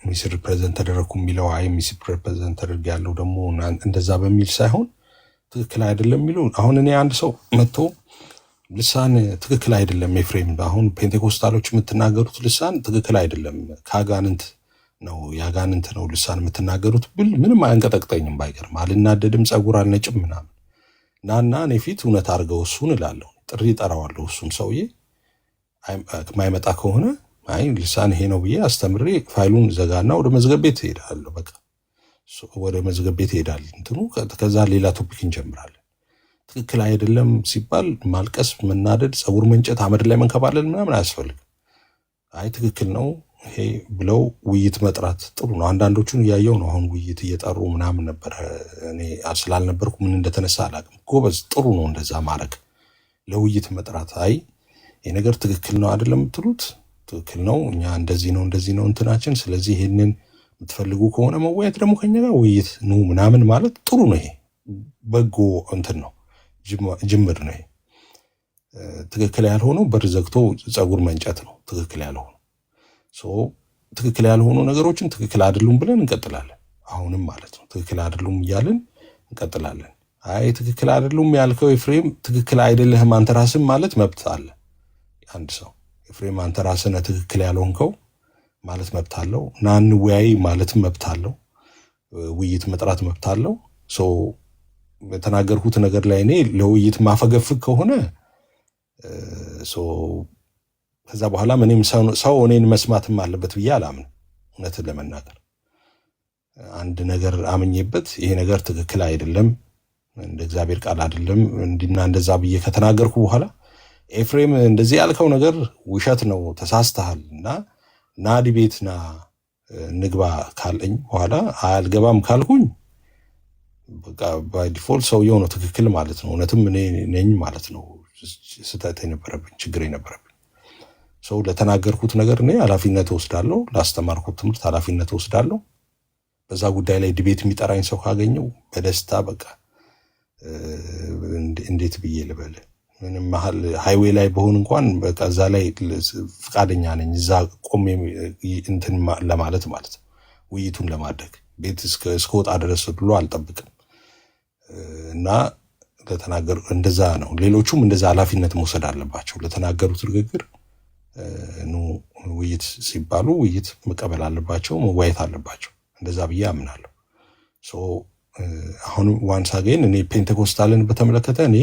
ሚስር ፕሬዘንት ተደረግኩ የሚለው ሚስር ፕሬዘንት ተደርግ ያለው ደግሞ እንደዛ በሚል ሳይሆን ትክክል አይደለም የሚሉ አሁን እኔ አንድ ሰው መጥቶ ልሳን ትክክል አይደለም ኤፍሬም፣ አሁን ፔንቴኮስታሎች የምትናገሩት ልሳን ትክክል አይደለም፣ ከአጋንንት ነው ያጋንንት ነው ልሳን የምትናገሩት ብል ምንም አያንቀጠቅጠኝም። ባይገርም አልናደድም፣ ጸጉር አልነጭም ምናምን ናና እኔ ፊት እውነት አድርገው እሱን እላለሁ፣ ጥሪ ጠራዋለሁ። እሱም ሰውዬ ማይመጣ ከሆነ ልሳን ይሄ ነው ብዬ አስተምሬ ፋይሉን ዘጋና ወደ መዝገብ ቤት እሄዳለሁ። በቃ ወደ መዝገብ ቤት እሄዳል እንትኑ ከዛ ሌላ ቶፒክ እንጀምራለን። ትክክል አይደለም ሲባል ማልቀስ፣ መናደድ፣ ጸጉር መንጨት፣ አመድ ላይ መንከባለል ምናምን አያስፈልግም። ትክክል ነው ይሄ ብለው ውይይት መጥራት ጥሩ ነው። አንዳንዶቹን እያየው ነው አሁን ውይይት እየጠሩ ምናምን ነበረ። እኔ ስላልነበርኩ ምን እንደተነሳ አላውቅም። ጎበዝ፣ ጥሩ ነው እንደዛ ማድረግ፣ ለውይይት መጥራት። አይ ይሄ ነገር ትክክል ነው አይደለም የምትሉት ትክክል ነው፣ እኛ እንደዚህ ነው እንትናችን፣ ስለዚህ ይሄንን የምትፈልጉ ከሆነ መወያየት ደግሞ ከኛ ጋር ውይይት ኑ ምናምን ማለት ጥሩ ነው። ይሄ በጎ እንትን ነው፣ ጅምር ነው። ይሄ ትክክል ያልሆነው በር ዘግቶ ፀጉር መንጨት ነው። ትክክል ያልሆነው ትክክል ያልሆኑ ነገሮችን ትክክል አይደሉም ብለን እንቀጥላለን። አሁንም ማለት ነው ትክክል አይደሉም እያልን እንቀጥላለን። አይ ትክክል አይደሉም ያልከው ኤፍሬም ትክክል አይደለህም አንተ ራስህ ማለት መብት አለ። አንድ ሰው ኤፍሬም አንተ ራስህ ነህ ትክክል ያልሆንከው ማለት መብት አለው። ና እንወያይ ማለትም መብት አለው። ውይይት መጥራት መብት አለው። የተናገርኩት ነገር ላይ እኔ ለውይይት ማፈገፍግ ከሆነ ከዛ በኋላ ምንም ሰው እኔን መስማትም አለበት ብዬ አላምን። እውነትን ለመናገር አንድ ነገር አምኜበት ይሄ ነገር ትክክል አይደለም፣ እንደ እግዚአብሔር ቃል አይደለም እንዲና እንደዛ ብዬ ከተናገርኩ በኋላ ኤፍሬም እንደዚህ ያልከው ነገር ውሸት ነው፣ ተሳስተሃል እና ዲቤት ና ንግባ ካለኝ በኋላ አልገባም ካልኩኝ በቃ ባይ ዲፎልት ሰውየው ነው ትክክል ማለት ነው። እውነትም እኔ ነኝ ማለት ነው ስህተት የነበረብኝ ችግር የነበረብኝ። ሰው ለተናገርኩት ነገር እኔ ኃላፊነት ወስዳለሁ፣ ላስተማርኩት ትምህርት ኃላፊነት ወስዳለሁ። በዛ ጉዳይ ላይ ዲቤት የሚጠራኝ ሰው ካገኘው በደስታ በቃ እንዴት ብዬ ልበል፣ ምንም መሀል ሃይዌይ ላይ በሆን እንኳን በቃ እዛ ላይ ፍቃደኛ ነኝ፣ እዛ ቆሜ እንትን ለማለት ማለት ውይይቱን ለማድረግ ቤት እስከወጣ ድረስ ብሎ አልጠብቅም። እና ለተናገሩ እንደዛ ነው። ሌሎቹም እንደዛ ኃላፊነት መውሰድ አለባቸው። ለተናገሩት ንግግር ውይይት ሲባሉ ውይይት መቀበል አለባቸው፣ መዋየት አለባቸው። እንደዛ ብዬ አምናለሁ። አሁን ዋንስ አገን እኔ ፔንቴኮስታልን በተመለከተ እኔ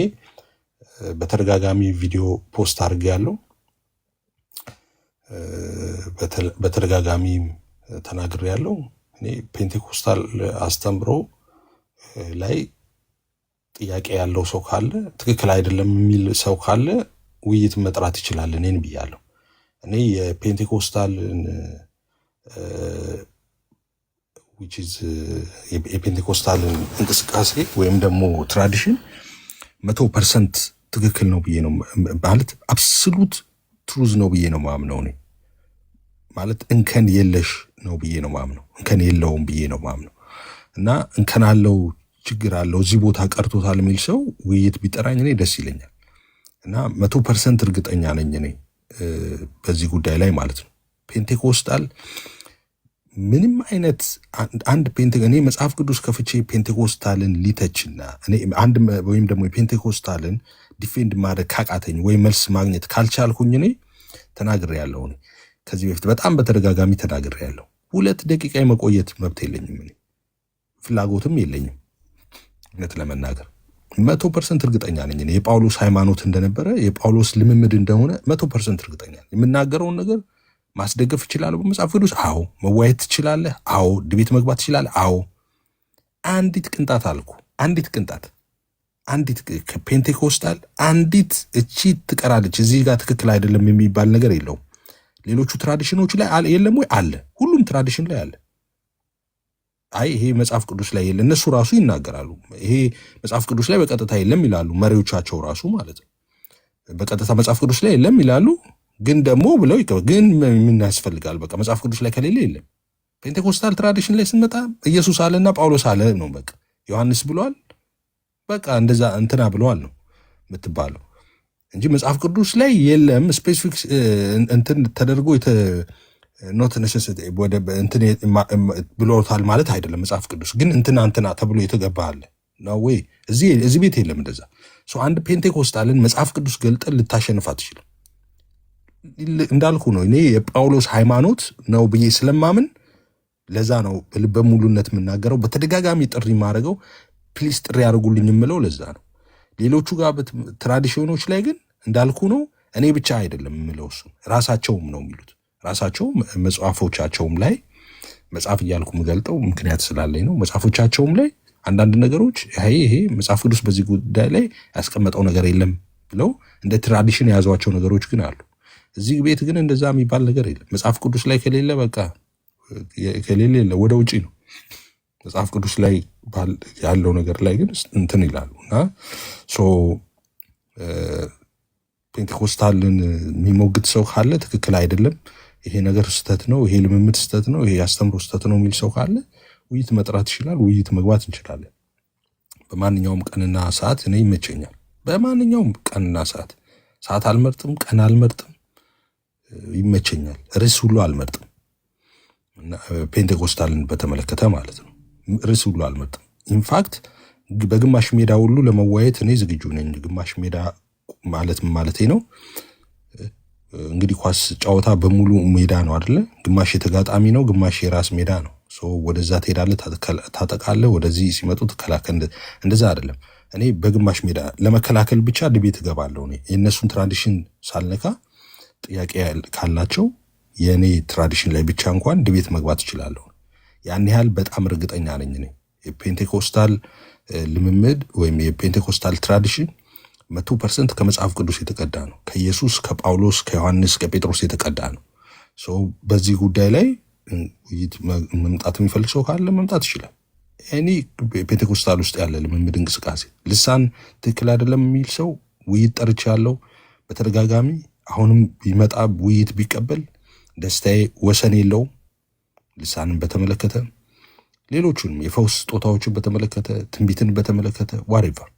በተደጋጋሚ ቪዲዮ ፖስት አድርጌያለሁ፣ በተደጋጋሚ ተናግሬያለሁ። እኔ ፔንቴኮስታል አስተምሮ ላይ ጥያቄ ያለው ሰው ካለ ትክክል አይደለም የሚል ሰው ካለ ውይይት መጥራት ይችላል እኔን ብያለሁ። እኔ የፔንቴኮስታልን የፔንቴኮስታልን እንቅስቃሴ ወይም ደግሞ ትራዲሽን 100% ትክክል ነው ብዬ ነው ማለት አብሶሉት ትሩዝ ነው ብዬ ነው ማምነው። እኔ ማለት እንከን የለሽ ነው ብዬ ነው ማምነው፣ እንከን የለውም ብዬ ነው ማምነው። እና እንከን አለው ችግር አለው እዚህ ቦታ ቀርቶታል የሚል ሰው ውይይት ቢጠራኝ እኔ ደስ ይለኛል። እና 100% እርግጠኛ ነኝ እኔ በዚህ ጉዳይ ላይ ማለት ነው። ፔንቴኮስታል ምንም አይነት እኔ መጽሐፍ ቅዱስ ከፍቼ ፔንቴኮስታልን ሊተችና አንድ ወይም ደግሞ የፔንቴኮስታልን ዲፌንድ ማድረግ ካቃተኝ ወይ መልስ ማግኘት ካልቻልኩኝ እኔ ተናግሬያለሁ። እኔ ከዚህ በፊት በጣም በተደጋጋሚ ተናግሬያለሁ። 2 ደቂቃ የመቆየት መብት የለኝም፣ እኔ ፍላጎትም የለኝም። እውነት ለመናገር 100% እርግጠኛ ነኝ እኔ የጳውሎስ ሃይማኖት እንደነበረ የጳውሎስ ልምምድ እንደሆነ 100% እርግጠኛ ነኝ። የምናገረውን ነገር ማስደገፍ ይችላል በመጽሐፍ ቅዱስ። አዎ። መዋየት ትችላለህ። አዎ። ድቤት መግባት ትችላለህ። አዎ። አንዲት ቅንጣት አልኩ፣ አንዲት ቅንጣት፣ አንዲት ከፔንቴኮስታል አንዲት እቺ ትቀራለች። እዚህ ጋር ትክክል አይደለም የሚባል ነገር የለውም። ሌሎቹ ትራዲሽኖች ላይ የለም ወይ? አለ። ሁሉም ትራዲሽን ላይ አለ። አይ ይሄ መጽሐፍ ቅዱስ ላይ የለም፣ እነሱ ራሱ ይናገራሉ። ይሄ መጽሐፍ ቅዱስ ላይ በቀጥታ የለም ይላሉ፣ መሪዎቻቸው ራሱ ማለት ነው። በቀጥታ መጽሐፍ ቅዱስ ላይ የለም ይላሉ። ግን ደግሞ ብለው ግን ምን ያስፈልጋል? በቃ መጽሐፍ ቅዱስ ላይ ከሌለ የለም። ፔንቴኮስታል ትራዲሽን ላይ ስንመጣ ኢየሱስ አለና ጳውሎስ አለ ነው። በቃ ዮሐንስ ብለዋል፣ በቃ እንደዛ እንትና ብለዋል ነው የምትባለው እንጂ መጽሐፍ ቅዱስ ላይ የለም። ስፔሲፊክ እንትን ተደርጎ ኖት ነሰሰቲ ወደ እንትን ብሎታል ማለት አይደለም። መጽሐፍ ቅዱስ ግን እንትና ተብሎ የተገባ አለ ነው ወይ? እዚህ ቤት የለም እንደዛ። አንድ ፔንቴኮስታልን መጽሐፍ ቅዱስ ገልጠን ልታሸንፍ አትችልም። እንዳልኩ ነው እኔ የጳውሎስ ሃይማኖት ነው ብዬ ስለማምን ለዛ ነው በልበ ሙሉነት የምናገረው፣ በተደጋጋሚ ጥሪ ማድረገው፣ ፕሊስ ጥሪ ያደርጉልኝ የምለው ለዛ ነው። ሌሎቹ ጋር ትራዲሽኖች ላይ ግን እንዳልኩ ነው እኔ ብቻ አይደለም የምለው፣ እሱ ራሳቸውም ነው የሚሉት። ራሳቸው መጽሐፎቻቸውም ላይ መጽሐፍ እያልኩ የምገልጠው ምክንያት ስላለኝ ነው። መጽሐፎቻቸውም ላይ አንዳንድ ነገሮች ይሄ መጽሐፍ ቅዱስ በዚህ ጉዳይ ላይ ያስቀመጠው ነገር የለም ብለው እንደ ትራዲሽን የያዟቸው ነገሮች ግን አሉ። እዚህ ቤት ግን እንደዛ የሚባል ነገር የለም። መጽሐፍ ቅዱስ ላይ ከሌለ በቃ ከሌለ የለ ወደ ውጪ ነው። መጽሐፍ ቅዱስ ላይ ያለው ነገር ላይ ግን እንትን ይላሉ እና ፔንቴኮስታልን የሚሞግት ሰው ካለ ትክክል አይደለም፣ ይሄ ነገር ስህተት ነው፣ ይሄ ልምምድ ስህተት ነው፣ ይሄ አስተምሮ ስህተት ነው የሚል ሰው ካለ ውይይት መጥራት ይችላል። ውይይት መግባት እንችላለን። በማንኛውም ቀንና ሰዓት እኔ ይመቸኛል። በማንኛውም ቀንና ሰዓት አልመርጥም፣ ቀን አልመርጥም፣ ይመቸኛል። ርዕስ ሁሉ አልመርጥም። ፔንቴኮስታልን በተመለከተ ማለት ነው። ርዕስ ሁሉ አልመርጥም። ኢንፋክት በግማሽ ሜዳ ሁሉ ለመወያየት እኔ ዝግጁ ነኝ። ግማሽ ሜዳ ማለቴ ነው እንግዲህ ኳስ ጨዋታ በሙሉ ሜዳ ነው አይደለ? ግማሽ የተጋጣሚ ነው፣ ግማሽ የራስ ሜዳ ነው። ወደዛ ትሄዳለህ፣ ታጠቃለህ፣ ወደዚህ ሲመጡ ትከላከል። እንደዛ አይደለም። እኔ በግማሽ ሜዳ ለመከላከል ብቻ ድቤት እገባለሁ። እኔ የእነሱን ትራዲሽን ሳልነካ ጥያቄ ካላቸው የእኔ ትራዲሽን ላይ ብቻ እንኳን ድቤት መግባት እችላለሁ። ያን ያህል በጣም እርግጠኛ ነኝ። እኔ የፔንቴኮስታል ልምምድ ወይም የፔንቴኮስታል ትራዲሽን 100% ከመጽሐፍ ቅዱስ የተቀዳ ነው። ከኢየሱስ፣ ከጳውሎስ፣ ከዮሐንስ፣ ከጴጥሮስ የተቀዳ ነው። በዚህ ጉዳይ ላይ ውይይት መምጣት የሚፈልግ ሰው ካለ መምጣት ይችላል። እኔ ፔንቴኮስታል ውስጥ ያለ ልምምድ እንቅስቃሴ ልሳን ትክክል አይደለም የሚል ሰው ውይይት ጠርቼ ያለው በተደጋጋሚ አሁንም ቢመጣ ውይይት ቢቀበል ደስታዬ ወሰን የለውም። ልሳንን በተመለከተ ሌሎቹንም የፈውስ ስጦታዎችን በተመለከተ ትንቢትን በተመለከተ ዋሬቨር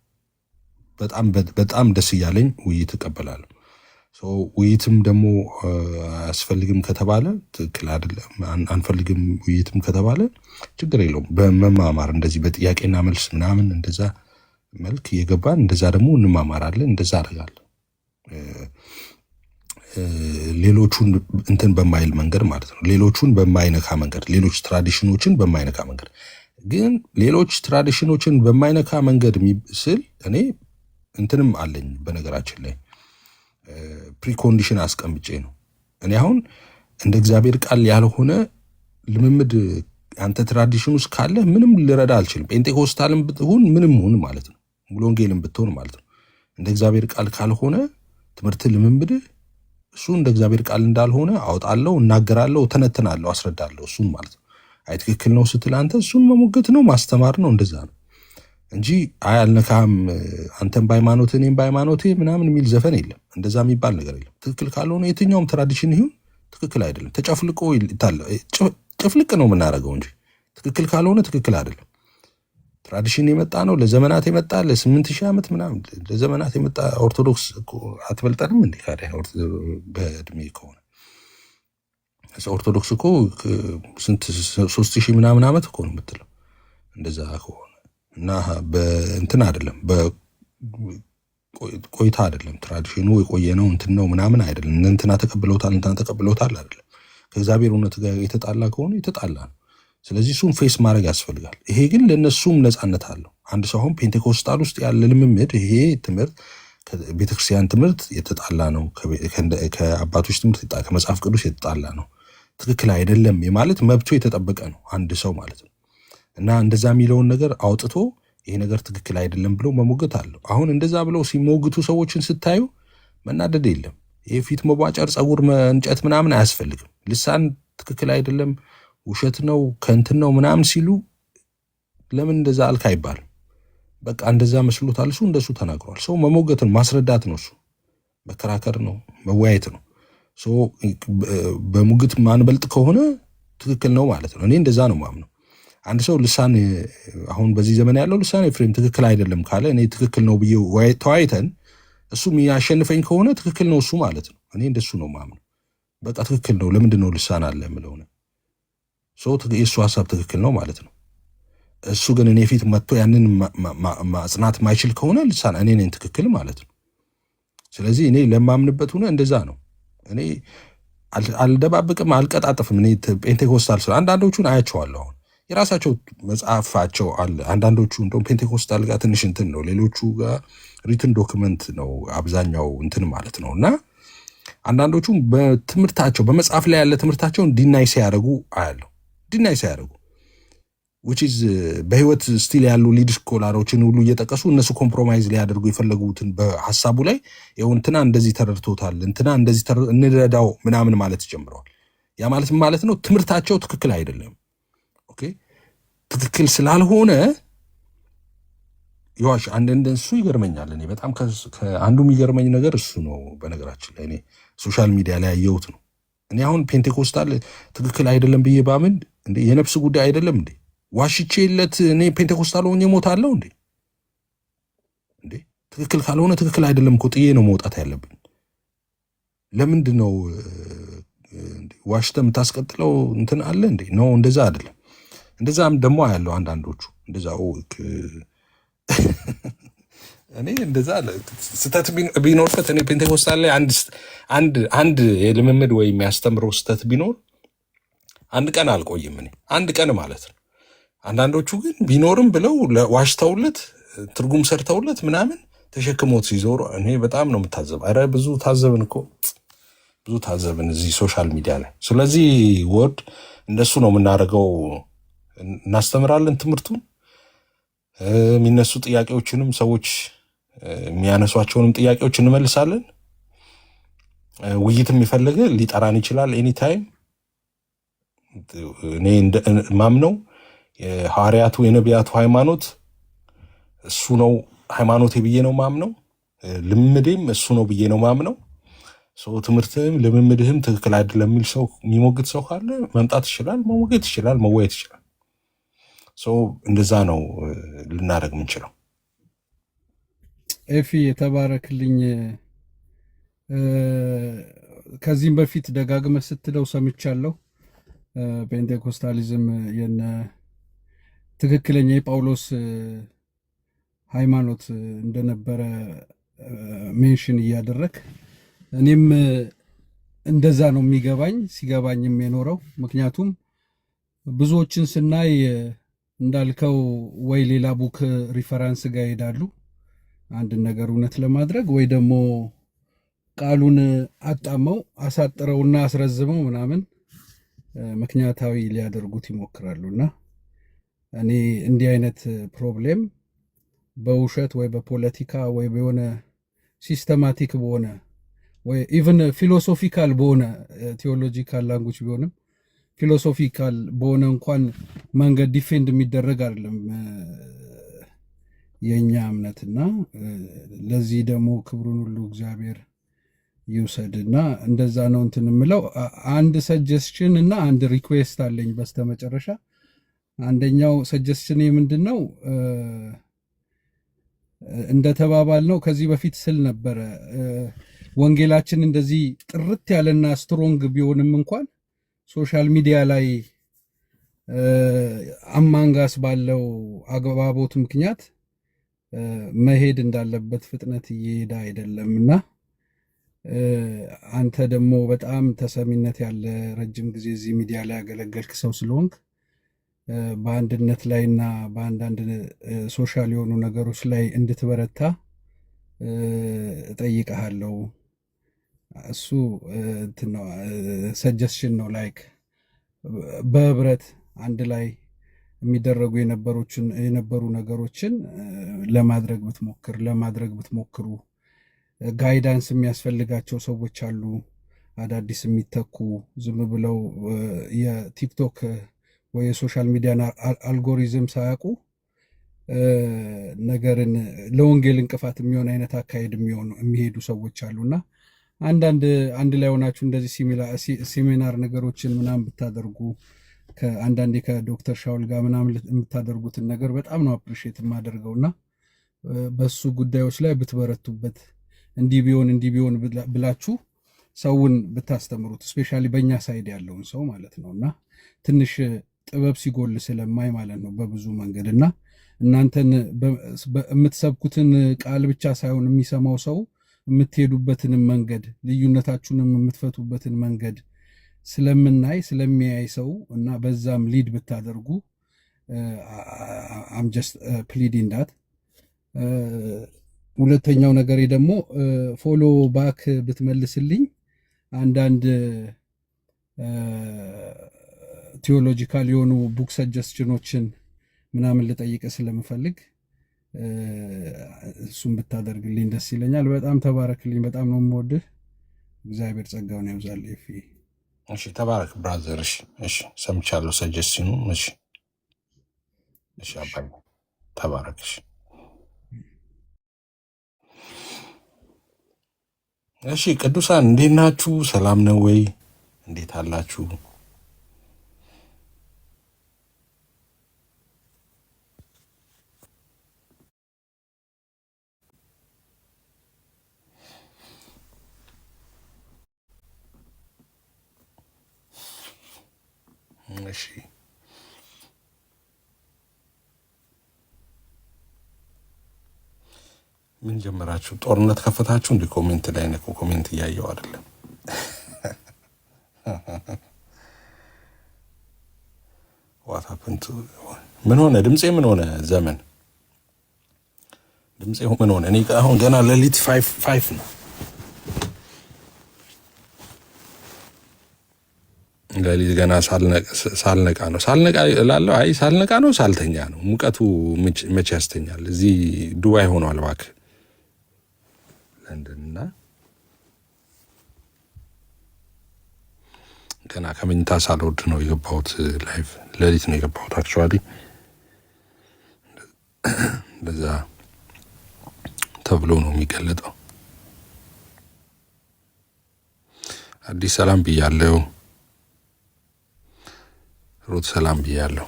በጣም ደስ እያለኝ ውይይት እቀበላለሁ። ውይይትም ደግሞ አያስፈልግም ከተባለ ትክክል አይደለም፣ አንፈልግም ውይይትም ከተባለ ችግር የለውም። በመማማር እንደዚህ በጥያቄና መልስ ምናምን እንደዛ መልክ እየገባን እንደዛ ደግሞ እንማማራለን። እንደዛ አደርጋለሁ። ሌሎቹን እንትን በማይል መንገድ ማለት ነው። ሌሎቹን በማይነካ መንገድ፣ ሌሎች ትራዲሽኖችን በማይነካ መንገድ። ግን ሌሎች ትራዲሽኖችን በማይነካ መንገድ ስል እኔ እንትንም አለኝ በነገራችን ላይ ፕሪኮንዲሽን አስቀምጬ ነው። እኔ አሁን እንደ እግዚአብሔር ቃል ያልሆነ ልምምድ አንተ ትራዲሽን ውስጥ ካለ ምንም ልረዳ አልችልም። ጴንጤኮስታልም ብትሆን ምንም ሁን ማለት ነው፣ ሙሉ ወንጌልም ብትሆን ማለት ነው። እንደ እግዚአብሔር ቃል ካልሆነ ትምህርት ልምምድ እሱ እንደ እግዚአብሔር ቃል እንዳልሆነ አውጣለሁ፣ እናገራለሁ፣ ተነትናለሁ፣ አስረዳለሁ እሱን ማለት ነው። አይ ትክክል ነው ስትል አንተ እሱን መሞገት ነው፣ ማስተማር ነው። እንደዛ ነው እንጂ አይ አልነካም፣ አንተም በሃይማኖት እኔም በሃይማኖቴ ምናምን የሚል ዘፈን የለም። እንደዛ የሚባል ነገር የለም። ትክክል ካልሆነ የትኛውም ትራዲሽን ይሁን ትክክል አይደለም። ተጨፍልቆ ጭፍልቅ ነው የምናደርገው እንጂ ትክክል ካልሆነ ትክክል አይደለም። ትራዲሽን የመጣ ነው ለዘመናት የመጣ ለ8000 ዓመት ምናምን ለዘመናት የመጣ ኦርቶዶክስ አትበልጠንም እንዴ? ካዲያ በእድሜ ከሆነ ኦርቶዶክስ እኮ ስንት 3000 ምናምን ዓመት እኮ ነው የምትለው እንደዛ ከሆነ እና በእንትን አይደለም በቆይታ አይደለም። ትራዲሽኑ የቆየ ነው እንትን ነው ምናምን አይደለም። እንትና ተቀብለውታል አይደለም። ከእግዚአብሔር እውነት ጋር የተጣላ ከሆነ የተጣላ ነው። ስለዚህ እሱን ፌስ ማድረግ ያስፈልጋል። ይሄ ግን ለእነሱም ነፃነት አለው። አንድ ሰው አሁን ፔንቴኮስታል ውስጥ ያለ ልምምድ ይሄ ትምህርት ከቤተክርስቲያን ትምህርት የተጣላ ነው፣ ከአባቶች ትምህርት ከመጽሐፍ ቅዱስ የተጣላ ነው፣ ትክክል አይደለም የማለት መብቱ የተጠበቀ ነው አንድ ሰው ማለት ነው። እና እንደዛ የሚለውን ነገር አውጥቶ ይሄ ነገር ትክክል አይደለም ብሎ መሞገት አለው። አሁን እንደዛ ብለው ሲሞግቱ ሰዎችን ስታዩ መናደድ የለም። ይሄ ፊት መቧጨር፣ ፀጉር እንጨት ምናምን አያስፈልግም። ልሳን ትክክል አይደለም ውሸት ነው ከንትን ነው ምናምን ሲሉ ለምን እንደዛ አልክ አይባልም። በቃ እንደዛ መስሎታል፣ እሱ እንደሱ ተናግሯል። ሰው መሞገት ነው፣ ማስረዳት ነው፣ እሱ መከራከር ነው፣ መወያየት ነው። በሙግት ማንበልጥ ከሆነ ትክክል ነው ማለት ነው። እኔ እንደዛ ነው ማምነው። አንድ ሰው ልሳን አሁን በዚህ ዘመን ያለው ልሳን ኤፍሬም ትክክል አይደለም ካለ እኔ ትክክል ነው ብዬ ተወያይተን እሱ የሚያሸንፈኝ ከሆነ ትክክል ነው እሱ ማለት ነው። እኔ እንደሱ ነው ማምነው። በቃ ትክክል ነው። ለምንድን ነው ልሳን አለ የምለው ነው። የእሱ ሀሳብ ትክክል ነው ማለት ነው። እሱ ግን እኔ ፊት መጥቶ ያንን ማጽናት ማይችል ከሆነ ልሳን እኔ ነኝ ትክክል ማለት ነው። ስለዚህ እኔ ለማምንበት ሆነ እንደዛ ነው። እኔ አልደባብቅም፣ አልቀጣጥፍም። እኔ ፔንቴኮስታል ስለ አንዳንዶቹን አያቸዋለሁ። አሁን የራሳቸው መጽሐፋቸው አለ። አንዳንዶቹ እንደውም ፔንቴኮስታል ጋር ትንሽ እንትን ነው፣ ሌሎቹ ጋር ሪትን ዶክመንት ነው አብዛኛው እንትን ማለት ነው። እና አንዳንዶቹ በትምህርታቸው በመጽሐፍ ላይ ያለ ትምህርታቸውን ዲናይ ሲያደርጉ አያለሁ። ዲናይ ሲያደርጉ which is በህይወት ስቲል ያሉ ሊድ ስኮላሮችን ሁሉ እየጠቀሱ እነሱ ኮምፕሮማይዝ ሊያደርጉ የፈለጉትን በሐሳቡ ላይ ይኸው እንትና እንደዚህ ተረድቶታል፣ እንትና እንደዚህ እንረዳው ምናምን ማለት ጀምረዋል። ያ ማለት ምን ማለት ነው? ትምህርታቸው ትክክል አይደለም። ኦኬ ትክክል ስላልሆነ ይዋሽ እሱ ይገርመኛል። እኔ በጣም አንዱ የሚገርመኝ ነገር እሱ ነው። በነገራችን ላይ እኔ ሶሻል ሚዲያ ላይ ያየሁት ነው። እኔ አሁን ፔንቴኮስታል ትክክል አይደለም ብዬ ባምን እንዴ የነፍስ ጉዳይ አይደለም እንዴ? ዋሽቼለት እኔ ፔንቴኮስታል ሆኜ እሞታለሁ እንዴ? እንዴ ትክክል ካልሆነ ትክክል አይደለም እኮ ጥዬ ነው መውጣት ያለብኝ። ለምንድን ነው ዋሽተ የምታስቀጥለው እንትን አለ እንዴ? ነው እንደዛ አይደለም። እንደዛም ደግሞ ያለው አንዳንዶቹ እንደዛ እኔ እንደዛ ስተት ቢኖርበት እኔ ፔንቴኮስታል ላይ አንድ የልምምድ ወይ የሚያስተምረው ስተት ቢኖር አንድ ቀን አልቆይም። እኔ አንድ ቀን ማለት ነው። አንዳንዶቹ ግን ቢኖርም ብለው ዋሽተውለት ትርጉም ሰርተውለት ምናምን ተሸክሞት ሲዞሩ እኔ በጣም ነው የምታዘብ። ኧረ ብዙ ታዘብን እኮ ብዙ ታዘብን እዚህ ሶሻል ሚዲያ ላይ። ስለዚህ ወርድ እንደሱ ነው የምናደርገው። እናስተምራለን ትምህርቱን የሚነሱ ጥያቄዎችንም ሰዎች የሚያነሷቸውንም ጥያቄዎች እንመልሳለን። ውይይትም የፈለገ ሊጠራን ይችላል ኤኒታይም። እኔ ማምነው የሐዋርያቱ የነቢያቱ ሃይማኖት እሱ ነው ሃይማኖቴ ብዬ ነው ማምነው። ልምምዴም እሱ ነው ብዬ ነው ማምነው። ትምህርትህም ልምምድህም ትክክል አይደለም የሚል ሰው የሚሞግት ሰው ካለ መምጣት ይችላል፣ መሞገት ይችላል፣ መወያየት ይችላል። እንደዛ ነው ልናደርግ የምንችለው። ኤፊ የተባረክልኝ። ከዚህም በፊት ደጋግመህ ስትለው ሰምቻለሁ። ፔንቴኮስታሊዝም የነ ትክክለኛ የጳውሎስ ሃይማኖት እንደነበረ ሜንሽን እያደረግ እኔም እንደዛ ነው የሚገባኝ ሲገባኝም የኖረው። ምክንያቱም ብዙዎችን ስናይ እንዳልከው ወይ ሌላ ቡክ ሪፈራንስ ጋር ይሄዳሉ አንድን ነገር እውነት ለማድረግ ወይ ደግሞ ቃሉን አጣመው አሳጥረውና አስረዝመው ምናምን ምክንያታዊ ሊያደርጉት ይሞክራሉና እኔ እንዲህ አይነት ፕሮብሌም በውሸት ወይ በፖለቲካ ወይ በሆነ ሲስተማቲክ በሆነ ወይ ኢቭን ፊሎሶፊካል በሆነ ቴዎሎጂካል ላንጉጅ ቢሆንም ፊሎሶፊካል በሆነ እንኳን መንገድ ዲፌንድ የሚደረግ አይደለም የኛ እምነትና ለዚህ ደግሞ ክብሩን ሁሉ እግዚአብሔር ይውሰድና እንደዛ ነው እንትን የምለው። አንድ ሰጀስሽን እና አንድ ሪኩዌስት አለኝ በስተመጨረሻ። አንደኛው ሰጀስሽን ምንድን ነው? እንደተባባል ነው ከዚህ በፊት ስል ነበረ ወንጌላችን እንደዚህ ጥርት ያለና ስትሮንግ ቢሆንም እንኳን ሶሻል ሚዲያ ላይ አማንጋስ ባለው አግባቦት ምክንያት መሄድ እንዳለበት ፍጥነት እየሄደ አይደለምና አንተ ደግሞ በጣም ተሰሚነት ያለ ረጅም ጊዜ እዚህ ሚዲያ ላይ ያገለገልክ ሰው ስለሆንክ በአንድነት ላይና በአንዳንድ ሶሻል የሆኑ ነገሮች ላይ እንድትበረታ እጠይቀሃለሁ። እሱ ሰጀስሽን ነው። ላይክ በህብረት አንድ ላይ የሚደረጉ የነበሩ ነገሮችን ለማድረግ ብትሞክሩ ጋይዳንስ የሚያስፈልጋቸው ሰዎች አሉ፣ አዳዲስ የሚተኩ ዝም ብለው የቲክቶክ ወይ የሶሻል ሚዲያን አልጎሪዝም ሳያውቁ ነገርን ለወንጌል እንቅፋት የሚሆን አይነት አካሄድ የሚሄዱ ሰዎች አሉና አንድ ላይ ሆናችሁ እንደዚህ ሴሚናር ነገሮችን ምናምን ብታደርጉ አንዳንዴ ከዶክተር ሻውል ጋር ምናምን የምታደርጉትን ነገር በጣም ነው አፕሪሼት የማደርገውና በሱ ጉዳዮች ላይ ብትበረቱበት እንዲህ ቢሆን ብላችሁ ሰውን ብታስተምሩት ስፔሻሊ በእኛ ሳይድ ያለውን ሰው ማለት ነውና ትንሽ ጥበብ ሲጎል ስለማይ ማለት ነው በብዙ መንገድና እናንተን የምትሰብኩትን ቃል ብቻ ሳይሆን የሚሰማው ሰው የምትሄዱበትንም መንገድ ልዩነታችሁንም የምትፈቱበትን መንገድ ስለሚያይ ሰው እና በዛም ሊድ ብታደርጉ አም ጀስት ፕሊዲንግ ዳት። ሁለተኛው ነገሬ ደግሞ ፎሎ ባክ ብትመልስልኝ አንዳንድ ቴዎሎጂካል የሆኑ ቡክ ሰጀስሽኖችን ምናምን ልጠይቅ ስለምፈልግ እሱን ብታደርግልኝ ደስ ይለኛል። በጣም ተባረክልኝ። በጣም ነው የምወድህ። እግዚአብሔር ጸጋውን ያብዛልህ። እሺ ተባረክ ብራዘር። እሺ ሰምቻለሁ ሰጀስቲኑ። እሺ አባይ ተባረክ። እሺ ቅዱሳን እንዴት ናችሁ? ሰላም ነው ወይ? እንዴት አላችሁ? እሺ ምን ጀመራችሁ? ጦርነት ከፈታችሁ? እንዲ ኮሜንት ላይ ነው። ኮሜንት እያየው አይደለም። ዋታፕንቱ ምን ሆነ? ድምፄ ምን ሆነ? ዘመን ድምፄ ምን ሆነ? እኔ አሁን ገና ሌሊት 5 ነው። ሌሊት ገና ሳልነቃ ነው። ሳልነቃ እላለሁ። አይ ሳልነቃ ነው፣ ሳልተኛ ነው። ሙቀቱ መቼ ያስተኛል? እዚህ ዱባይ ሆኗል እባክህ ለንደንና ገና ከመኝታ ሳልወርድ ነው የገባሁት። ላይቭ ሌሊት ነው የገባሁት። አክቹዋሊ በዛ ተብሎ ነው የሚገለጠው። አዲስ ሰላም ብያለሁ። ሩት ሰላም ብያለሁ።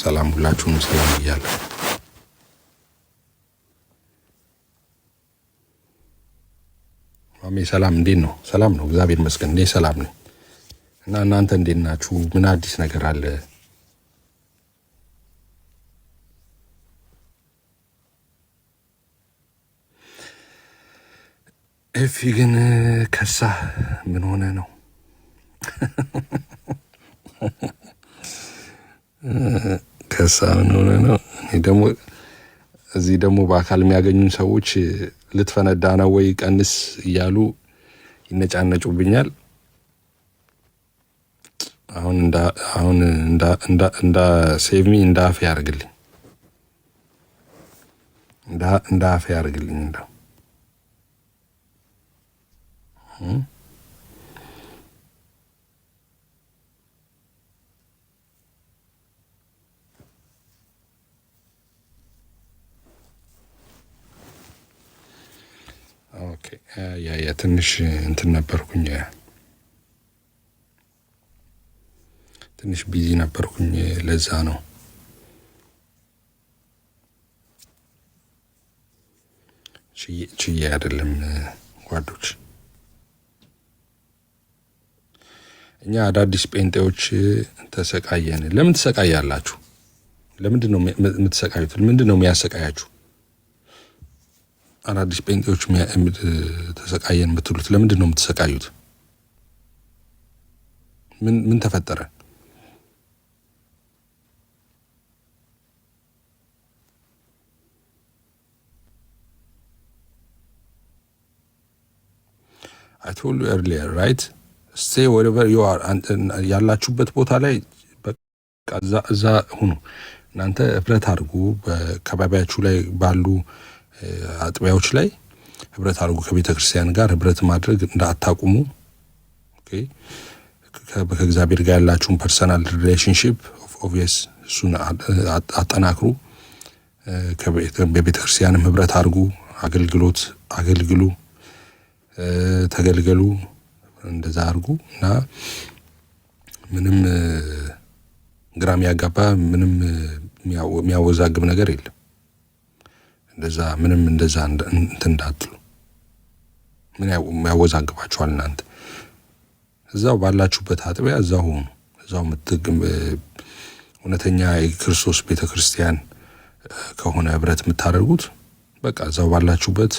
ሰላም ሁላችሁንም ሰላም ብያለሁ። ማሜ ሰላም፣ እንዴት ነው? ሰላም ነው፣ እግዚአብሔር ይመስገን። እኔ ሰላም ነኝ። እና እናንተ እንዴት ናችሁ? ምን አዲስ ነገር አለ? ኤፊ ግን ከሳ ምን ሆነ ነው? ከሳ ምን ሆነ ነው? እኔ ደግሞ እዚህ ደግሞ በአካል የሚያገኙን ሰዎች ልትፈነዳ ነው ወይ ቀንስ እያሉ ይነጫነጩብኛል። አሁን እንዳ ሴቭ ሚ እንዳ አፌ ያርግልኝ፣ እንዳ አፌ ያርግልኝ። እንደው ኦኬ ያ ትንሽ እንትን ነበርኩኝ፣ ትንሽ ቢዚ ነበርኩኝ። ለዛ ነው ችዬ አይደለም ጓዶች። እኛ አዳዲስ ጴንጤዎች ተሰቃየን። ለምን ትሰቃያላችሁ? ለምንድን ነው የምትሰቃዩት? ምንድን ነው የሚያሰቃያችሁ? አዳዲስ ጴንጤዎች ተሰቃየን የምትሉት ለምንድን ነው የምትሰቃዩት? ምን ተፈጠረ? I told you earlier, right? Stay wherever you are. ያላችሁበት ቦታ ላይ በቃ እዛ ሁኑ። እናንተ ህብረት አድርጉ። በአካባቢያችሁ ላይ ባሉ አጥቢያዎች ላይ ህብረት አድርጉ። ከቤተ ክርስቲያን ጋር ህብረት ማድረግ እንዳታቁሙ። ኦኬ። ከእግዚአብሔር ጋር ያላችሁን ፐርሰናል ሪሌሽንሺፕ ኦብቪየስ እሱን አጠናክሩ። በቤተ ክርስቲያንም ህብረት አድርጉ። አገልግሉ፣ ተገልገሉ። እንደዛ አድርጉ እና ምንም ግራም ያጋባ ምንም የሚያወዛግብ ነገር የለም። እንደዛ እንትን እንዳትሉ። ምን ያወዛግባችኋል? እናንተ እዛው ባላችሁበት አጥቢያ እዛው ሆኑ። እዛው እውነተኛ የክርስቶስ ቤተክርስቲያን ከሆነ ህብረት የምታደርጉት በቃ እዛው ባላችሁበት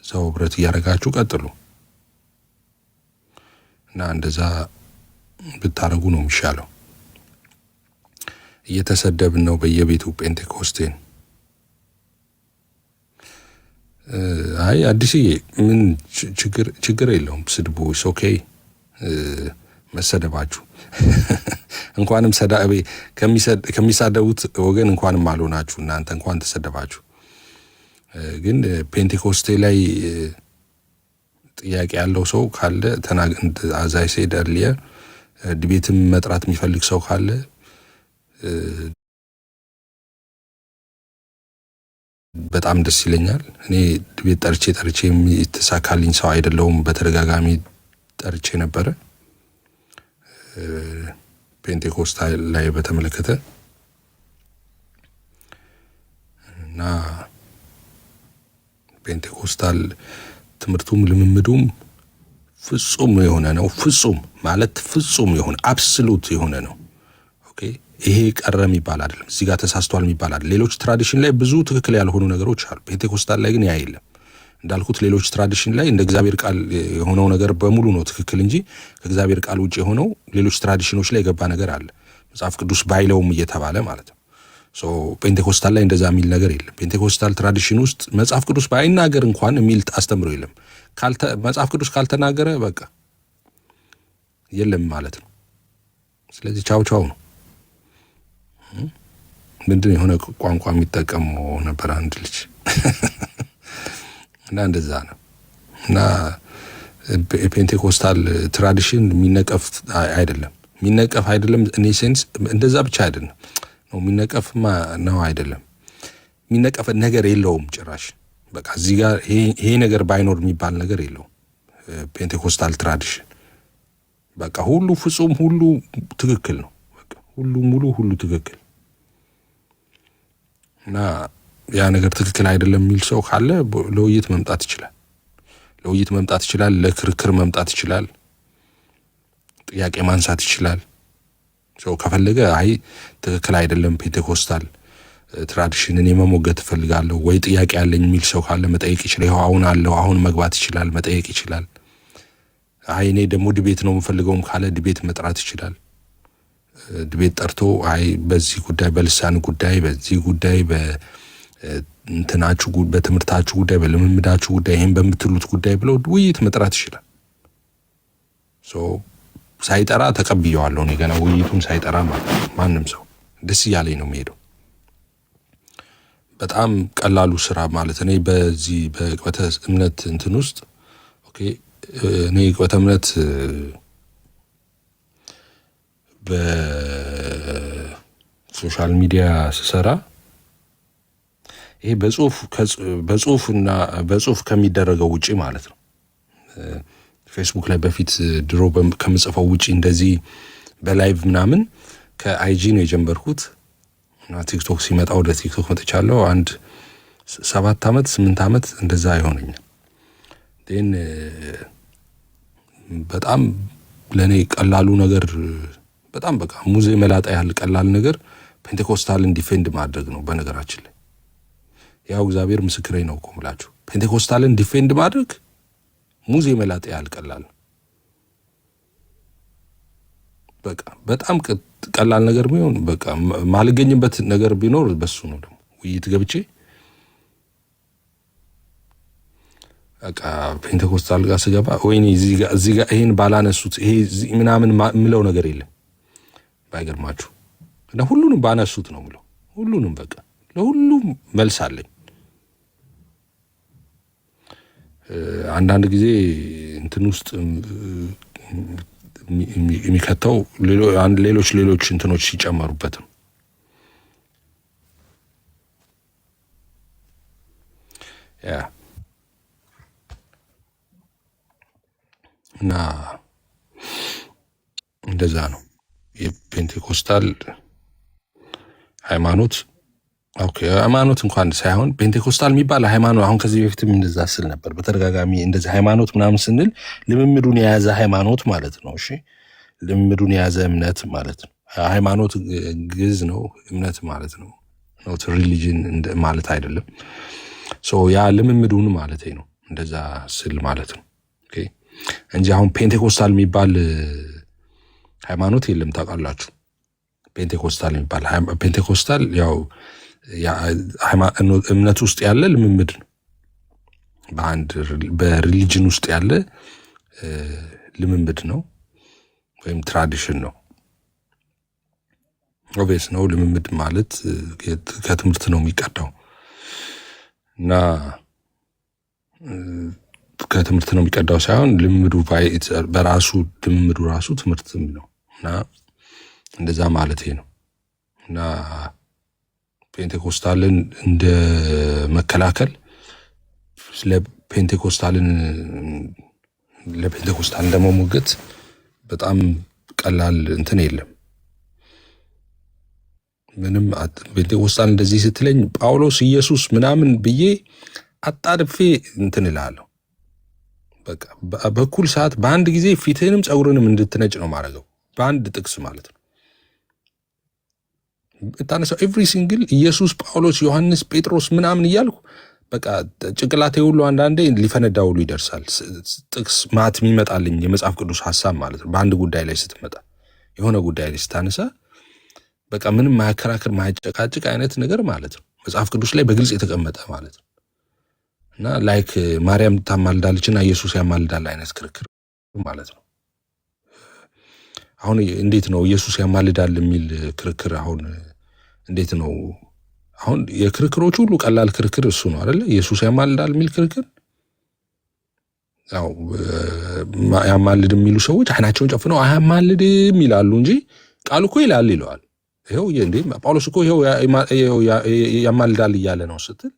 እዛው ህብረት እያደረጋችሁ ቀጥሉ እና እንደዛ ብታደርጉ ነው የሚሻለው። እየተሰደብን ነው በየቤቱ ጴንጤኮስቴን። አይ አዲስዬ ምን ችግር የለውም ስድቡ። ኦኬ መሰደባችሁ እንኳንም ሰዳቤ ከሚሳደቡት ወገን እንኳንም አልሆናችሁ እናንተ እንኳን ተሰደባችሁ። ግን ፔንቴኮስቴ ላይ ጥያቄ ያለው ሰው ካለ አዛይ ሴደርሊየ ዲቤትም መጥራት የሚፈልግ ሰው ካለ በጣም ደስ ይለኛል። እኔ ዲቤት ጠርቼ የሚተሳካልኝ ሰው አይደለሁም። በተደጋጋሚ ጠርቼ ነበረ ፔንቴኮስታል ላይ በተመለከተ እና ፔንቴኮስታል ትምህርቱም ልምምዱም ፍጹም የሆነ ነው። ፍጹም ማለት ፍጹም የሆነ አብሶሉት የሆነ ነው። ኦኬ ይሄ ቀረ የሚባል አይደለም። እዚህ ጋር ተሳስቷል የሚባል አይደለም። ሌሎች ትራዲሽን ላይ ብዙ ትክክል ያልሆኑ ነገሮች አሉ። ፔንቴኮስታል ላይ ግን ያ የለም። እንዳልኩት ሌሎች ትራዲሽን ላይ እንደ እግዚአብሔር ቃል የሆነው ነገር በሙሉ ነው ትክክል እንጂ ከእግዚአብሔር ቃል ውጭ የሆነው ሌሎች ትራዲሽኖች ላይ የገባ ነገር አለ። መጽሐፍ ቅዱስ ባይለውም እየተባለ ማለት ነው። ሶ ፔንቴኮስታል ላይ እንደዛ የሚል ነገር የለም። ፔንቴኮስታል ትራዲሽን ውስጥ መጽሐፍ ቅዱስ ባይናገር እንኳን የሚል አስተምሮ የለም። መጽሐፍ ቅዱስ ካልተናገረ በቃ የለም ማለት ነው። ስለዚህ ቻው ቻው ነው። ምንድን የሆነ ቋንቋ የሚጠቀመው ነበር አንድ ልጅ እና እንደዛ ነው። እና የፔንቴኮስታል ትራዲሽን የሚነቀፍ አይደለም። እኔ ሴንስ እንደዛ ብቻ አይደለም ነው የሚነቀፍማ ነው አይደለም። የሚነቀፍ ነገር የለውም ጭራሽ። በቃ እዚህ ጋር ይሄ ነገር ባይኖር የሚባል ነገር የለውም። ፔንቴኮስታል ትራዲሽን በቃ ሁሉ ፍጹም፣ ሁሉ ትክክል ነው። በቃ ሁሉ ሙሉ፣ ሁሉ ትክክል እና ያ ነገር ትክክል አይደለም የሚል ሰው ካለ ለውይይት መምጣት ይችላል። ለክርክር መምጣት ይችላል። ጥያቄ ማንሳት ይችላል። ሰው ከፈለገ አይ ትክክል አይደለም ፔንቴኮስታል ትራዲሽንን የመሞገት እፈልጋለሁ ወይ ጥያቄ ያለኝ የሚል ሰው ካለ መጠየቅ ይችላል። አሁን መግባት ይችላል፣ መጠየቅ ይችላል። አይ እኔ ደግሞ ዲቤት ነው የምፈልገውም ካለ ዲቤት መጥራት ይችላል። ዲቤት ጠርቶ አይ በዚህ ጉዳይ፣ በልሳን ጉዳይ፣ በዚህ ጉዳይ፣ በእንትናችሁ በትምህርታችሁ ጉዳይ፣ በልምምዳችሁ ጉዳይ፣ ይሄን በምትሉት ጉዳይ ብለው ውይይት መጥራት ይችላል። ሳይጠራ ተቀብየዋለሁ እኔ ገና ውይይቱን ሳይጠራ ማለት ማንም ሰው ደስ እያለኝ ነው የሚሄደው። በጣም ቀላሉ ስራ ማለት እኔ በዚህ በቅበተ እምነት እንትን ውስጥ ኦኬ እኔ ቅበተ እምነት በሶሻል ሚዲያ ስሰራ ይሄ በጽሁፍ ከሚደረገው ውጪ ማለት ነው። ፌስቡክ ላይ በፊት ድሮ ከምጽፈው ውጪ እንደዚህ በላይቭ ምናምን ከአይጂ ነው የጀመርኩት እና ቲክቶክ ሲመጣ ወደ ቲክቶክ መጥቻለሁ። አንድ 7 ዓመት 8 ዓመት እንደዛ ይሆነኛል። ግን በጣም ለኔ ቀላሉ ነገር በጣም በቃ ሙዜ መላጣ ያህል ቀላል ነገር ፔንቴኮስታልን ዲፌንድ ማድረግ ነው። በነገራችን ላይ ያው እግዚአብሔር ምስክሬ ነው እኮ የምላችሁ ፔንቴኮስታልን ዲፌንድ ማድረግ ሙዜ መላጣ ያህል ቀላል በቃ በጣም ቀላል ነገር ቢሆን በቃ ማልገኝበት ነገር ቢኖር በሱ ነው። ደግሞ ውይይት ገብቼ በቃ ፔንቴኮስታል ጋር ስገባ ወይኔ እዚህ ጋር ይሄን ባላነሱት ይሄ ምናምን ምለው ነገር የለም ባይገርማችሁ እና ሁሉንም ባነሱት ነው ምለው። ሁሉንም በቃ ለሁሉም መልስ አለኝ። አንዳንድ ጊዜ እንትን ውስጥ የሚከተው ሌሎች እንትኖች ሲጨመሩበት ነው። ያ እና እንደዛ ነው የፔንቴኮስታል ሃይማኖት። ኦኬ ሃይማኖት እንኳን ሳይሆን ፔንቴኮስታል የሚባል ሃይማኖት አሁን ከዚህ በፊትም እንደዛ ስል ነበር በተደጋጋሚ እንደዚህ ሃይማኖት ምናምን ስንል ልምምዱን የያዘ ሃይማኖት ማለት ነው። እሺ ልምምዱን የያዘ እምነት ማለት ነው። ሃይማኖት ግዕዝ ነው፣ እምነት ማለት ነው። ኖት ሪሊጅን ማለት አይደለም። ያ ልምምዱን ማለት ነው። እንደዛ ስል ማለት ነው። ኦኬ እንጂ አሁን ፔንቴኮስታል የሚባል ሃይማኖት የለም ታውቃላችሁ። ፔንቴኮስታል ያው እምነት ውስጥ ያለ ልምምድ ነው። በሪሊጅን ውስጥ ያለ ልምምድ ነው። ወይም ትራዲሽን ነው። ኦቤስ ነው። ልምምድ ማለት ከትምህርት ነው የሚቀዳው እና ከትምህርት ነው የሚቀዳው ሳይሆን ልምምዱ በራሱ ልምምዱ ራሱ ትምህርት ነው እና እንደዛ ማለት ነው እና ፔንቴኮስታልን እንደ መከላከል ለፔንቴኮስታል እንደመሞገት በጣም ቀላል እንትን የለም። ምንም ፔንቴኮስታል እንደዚህ ስትለኝ ጳውሎስ ኢየሱስ ምናምን ብዬ አጣድፌ እንትን እላለሁ። በቃ በኩል ሰዓት በአንድ ጊዜ ፊትህንም ጸጉርንም እንድትነጭ ነው ማድረገው በአንድ ጥቅስ ማለት ነው። ታነሳው ኤቭሪ ሲንግል ኢየሱስ፣ ጳውሎስ፣ ዮሐንስ፣ ጴጥሮስ ምናምን እያልኩ በቃ ጭንቅላቴ ሁሉ አንዳንዴ ሊፈነዳ ሁሉ ይደርሳል። ጥቅስ ማት የሚመጣልኝ የመጽሐፍ ቅዱስ ሐሳብ ማለት ነው። በአንድ ጉዳይ ላይ ስትመጣ የሆነ ጉዳይ ላይ ስታነሳ በቃ ምንም ማያከራክር ማያጨቃጭቅ አይነት ነገር ማለት ነው። መጽሐፍ ቅዱስ ላይ በግልጽ የተቀመጠ ማለት ነው እና ላይክ ማርያም ታማልዳለችና ኢየሱስ ያማልዳል አይነት ክርክር ማለት ነው። አሁን እንዴት ነው ኢየሱስ ያማልዳል የሚል ክርክር? አሁን እንዴት ነው? አሁን የክርክሮች ሁሉ ቀላል ክርክር እሱ ነው አይደለ? ኢየሱስ ያማልዳል የሚል ክርክር። ያው ያማልድ የሚሉ ሰዎች አይናቸውን ጨፍነው አያማልድም ይላሉ እንጂ ቃሉ እኮ ይላል ይለዋል። ይኸው እንዴ ጳውሎስ እኮ ይኸው ያማልዳል እያለ ነው ስትል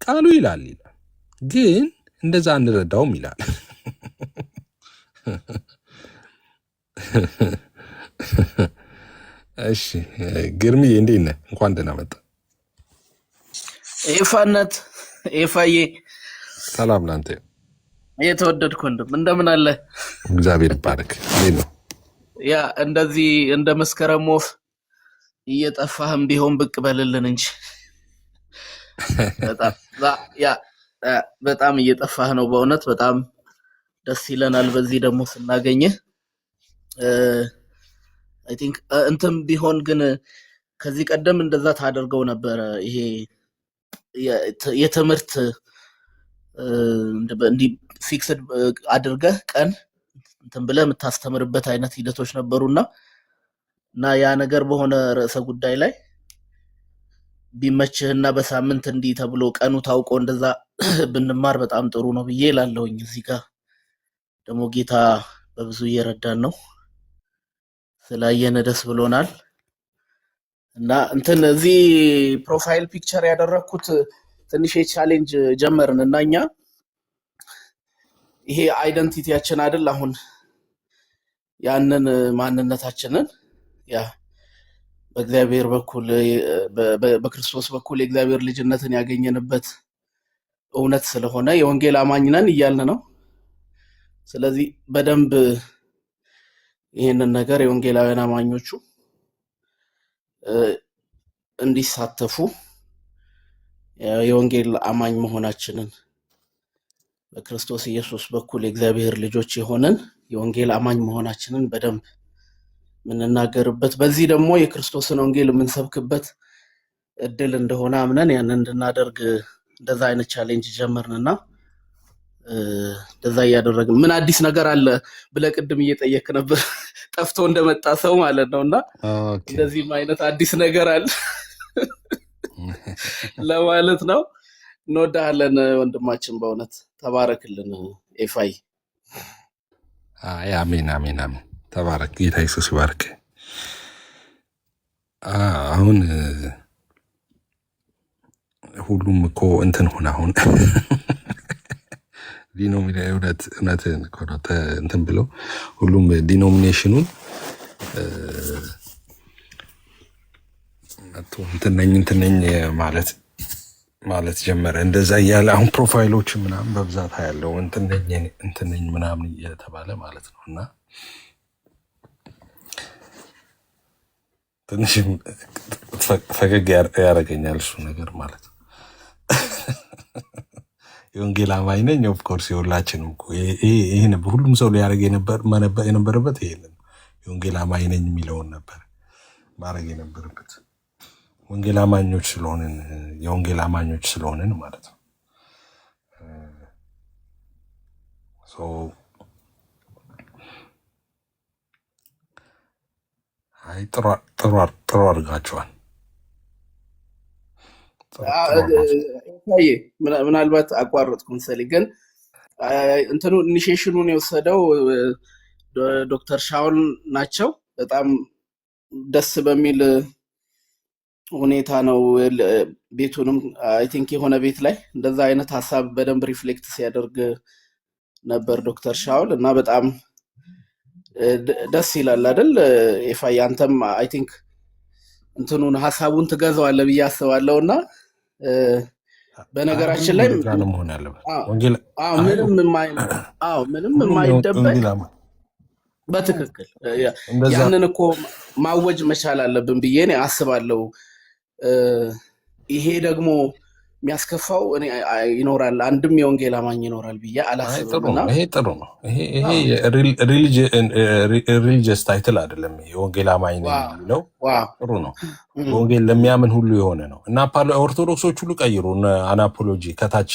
ቃሉ ይላል ግን እንደዛ አንረዳውም ይላል። እሺ ግርምዬ እንዴት ነህ? እንኳን ደህና መጣ። ኤፋነት ኤፋዬ ሰላም ላንተ። የተወደድኩ ወንድም እንደምን አለ? እግዚአብሔር ይባረክ። እንዴት ነው? ያ እንደዚህ እንደ መስከረም ወፍ እየጠፋህም ቢሆን ብቅ በልልን እንጂ በጣም እየጠፋህ ነው። በእውነት በጣም ደስ ይለናል በዚህ ደግሞ ስናገኝህ። አይ ቲንክ እንትን ቢሆን ግን ከዚህ ቀደም እንደዛ ታደርገው ነበረ። ይሄ የትምህርት እንዲህ ፊክስድ አድርገህ ቀን እንትን ብለህ የምታስተምርበት አይነት ሂደቶች ነበሩና ያ ነገር በሆነ ርዕሰ ጉዳይ ላይ ቢመችህና በሳምንት እንዲህ ተብሎ ቀኑ ታውቆ እንደዛ ብንማር በጣም ጥሩ ነው ብዬ እላለሁኝ። እዚህ ጋር ደግሞ ጌታ በብዙ እየረዳን ነው። ስላየን ደስ ብሎናል። እና እንትን እዚህ ፕሮፋይል ፒክቸር ያደረኩት ትንሽ ቻሌንጅ ጀመርን እና እኛ ይሄ አይደንቲቲያችን አይደል አሁን ያንን ማንነታችንን ያ በእግዚአብሔር በኩል በክርስቶስ በኩል የእግዚአብሔር ልጅነትን ያገኘንበት እውነት ስለሆነ የወንጌል አማኝ ነን እያልን ነው። ስለዚህ በደንብ ይሄንን ነገር የወንጌላውያን አማኞቹ እንዲሳተፉ የወንጌል አማኝ መሆናችንን በክርስቶስ ኢየሱስ በኩል የእግዚአብሔር ልጆች የሆነን የወንጌል አማኝ መሆናችንን በደንብ ምንናገርበት በዚህ ደግሞ የክርስቶስን ወንጌል የምንሰብክበት እድል እንደሆነ አምነን ያንን እንድናደርግ እንደዛ አይነት ቻሌንጅ ጀመርንና እንደዛ እያደረግን ምን አዲስ ነገር አለ ብለህ ቅድም እየጠየክ ነበር ጠፍቶ እንደመጣ ሰው ማለት ነውና እንደዚህም አይነት አዲስ ነገር አለ ለማለት ነው። እንወዳለን ወንድማችን፣ በእውነት ተባረክልን ኤፋይ። አሜን አሜን አሜን። ተባረክ። ጌታ ኢየሱስ ይባርክ። አሁን ሁሉም እኮ እንትን ሆነ አሁን እውነትን እንትን ብሎ ሁሉም ዲኖሚኔሽኑን እንትን ነኝ ማለት ጀመረ። እንደዛ እያለ አሁን ፕሮፋይሎች ምናምን በብዛት ያለው እንትን ነኝ ምናምን እየተባለ ማለት ነው እና ትንሽ ፈገግ ያደርገኛል እሱ ነገር ማለት ነው። የወንጌል አማኝ ነኝ ኦፍኮርስ የሁላችንም እኮ ይሄን ሁሉም ሰው ሊያደርግ የነበረበት ይሄንን የወንጌል አማኝ ነኝ የሚለውን ነበር ማድረግ የነበረበት። ወንጌል አማኞች ስለሆንን የወንጌል አማኞች ስለሆንን ማለት ነው። አይ ጥሩ አድርጋችኋል። ምናልባት አቋረጥኩ መሰለኝ፣ ግን እንትኑ ኢኒሺዬሽኑን የወሰደው ዶክተር ሻውል ናቸው። በጣም ደስ በሚል ሁኔታ ነው። ቤቱንም አይ ቲንክ የሆነ ቤት ላይ እንደዛ አይነት ሀሳብ በደንብ ሪፍሌክት ሲያደርግ ነበር ዶክተር ሻውል እና በጣም ደስ ይላል አይደል? ኤፋይ አንተም አይ ቲንክ እንትኑን ሀሳቡን ትገዛዋለህ ብዬ አስባለሁ። እና በነገራችን ላይ ምንም የማይደበቅ በትክክል ያንን እኮ ማወጅ መቻል አለብን ብዬ እኔ አስባለሁ። ይሄ ደግሞ የሚያስከፋው እኔ ይኖራል፣ አንድም የወንጌል አማኝ ይኖራል ብዬ አላስብም። ይሄ ጥሩ ነው። ይሄ ሪሊጂየስ ታይትል አይደለም። የወንጌል አማኝ ነው የሚለው ጥሩ ነው። ወንጌል ለሚያምን ሁሉ የሆነ ነው እና ኦርቶዶክሶች ሁሉ ቀይሩ። አናፖሎጂ ከታች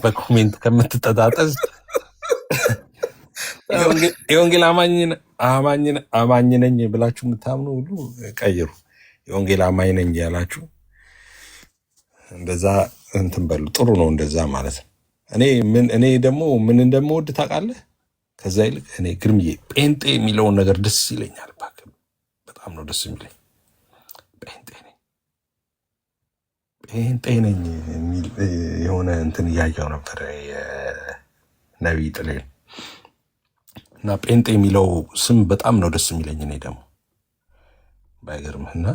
በኮሜንት ከምትጠጣጠዝ የወንጌል አማኝ ነኝ ብላችሁ የምታምኑ ሁሉ ቀይሩ። የወንጌል አማኝ ነኝ ያላችሁ እንደዛ እንትን በሉ። ጥሩ ነው እንደዛ ማለት ነው። እኔ ደግሞ ምን እንደምወድ ታውቃለህ? ከዛ ይልቅ እኔ ግርምዬ ጴንጤ የሚለውን ነገር ደስ ይለኛል። በጣም ነው ደስ የሚለኝ። ጴንጤ ነኝ የሚል የሆነ እንትን እያየው ነበር የነቢይ ጥሌን እና ጴንጤ የሚለው ስም በጣም ነው ደስ የሚለኝ። እኔ ደግሞ ባይገርምህና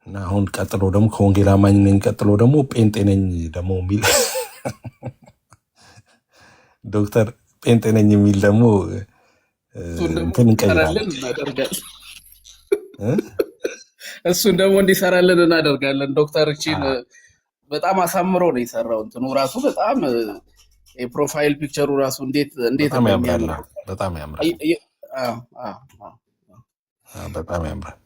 እና አሁን ቀጥሎ ደግሞ ከወንጌል አማኝ ነኝ ቀጥሎ ደግሞ ጴንጤ ነኝ ደግሞ የሚል ዶክተር ጴንጤ ነኝ የሚል ደግሞ እንትን እንቀይራለን። እሱን ደግሞ እንዲሰራልን እናደርጋለን። ዶክተር እቺን በጣም አሳምሮ ነው የሰራው። እንትኑ ራሱ በጣም የፕሮፋይል ፒክቸሩ ራሱ እንዴት በጣም ያምራል። በጣም ያምራል።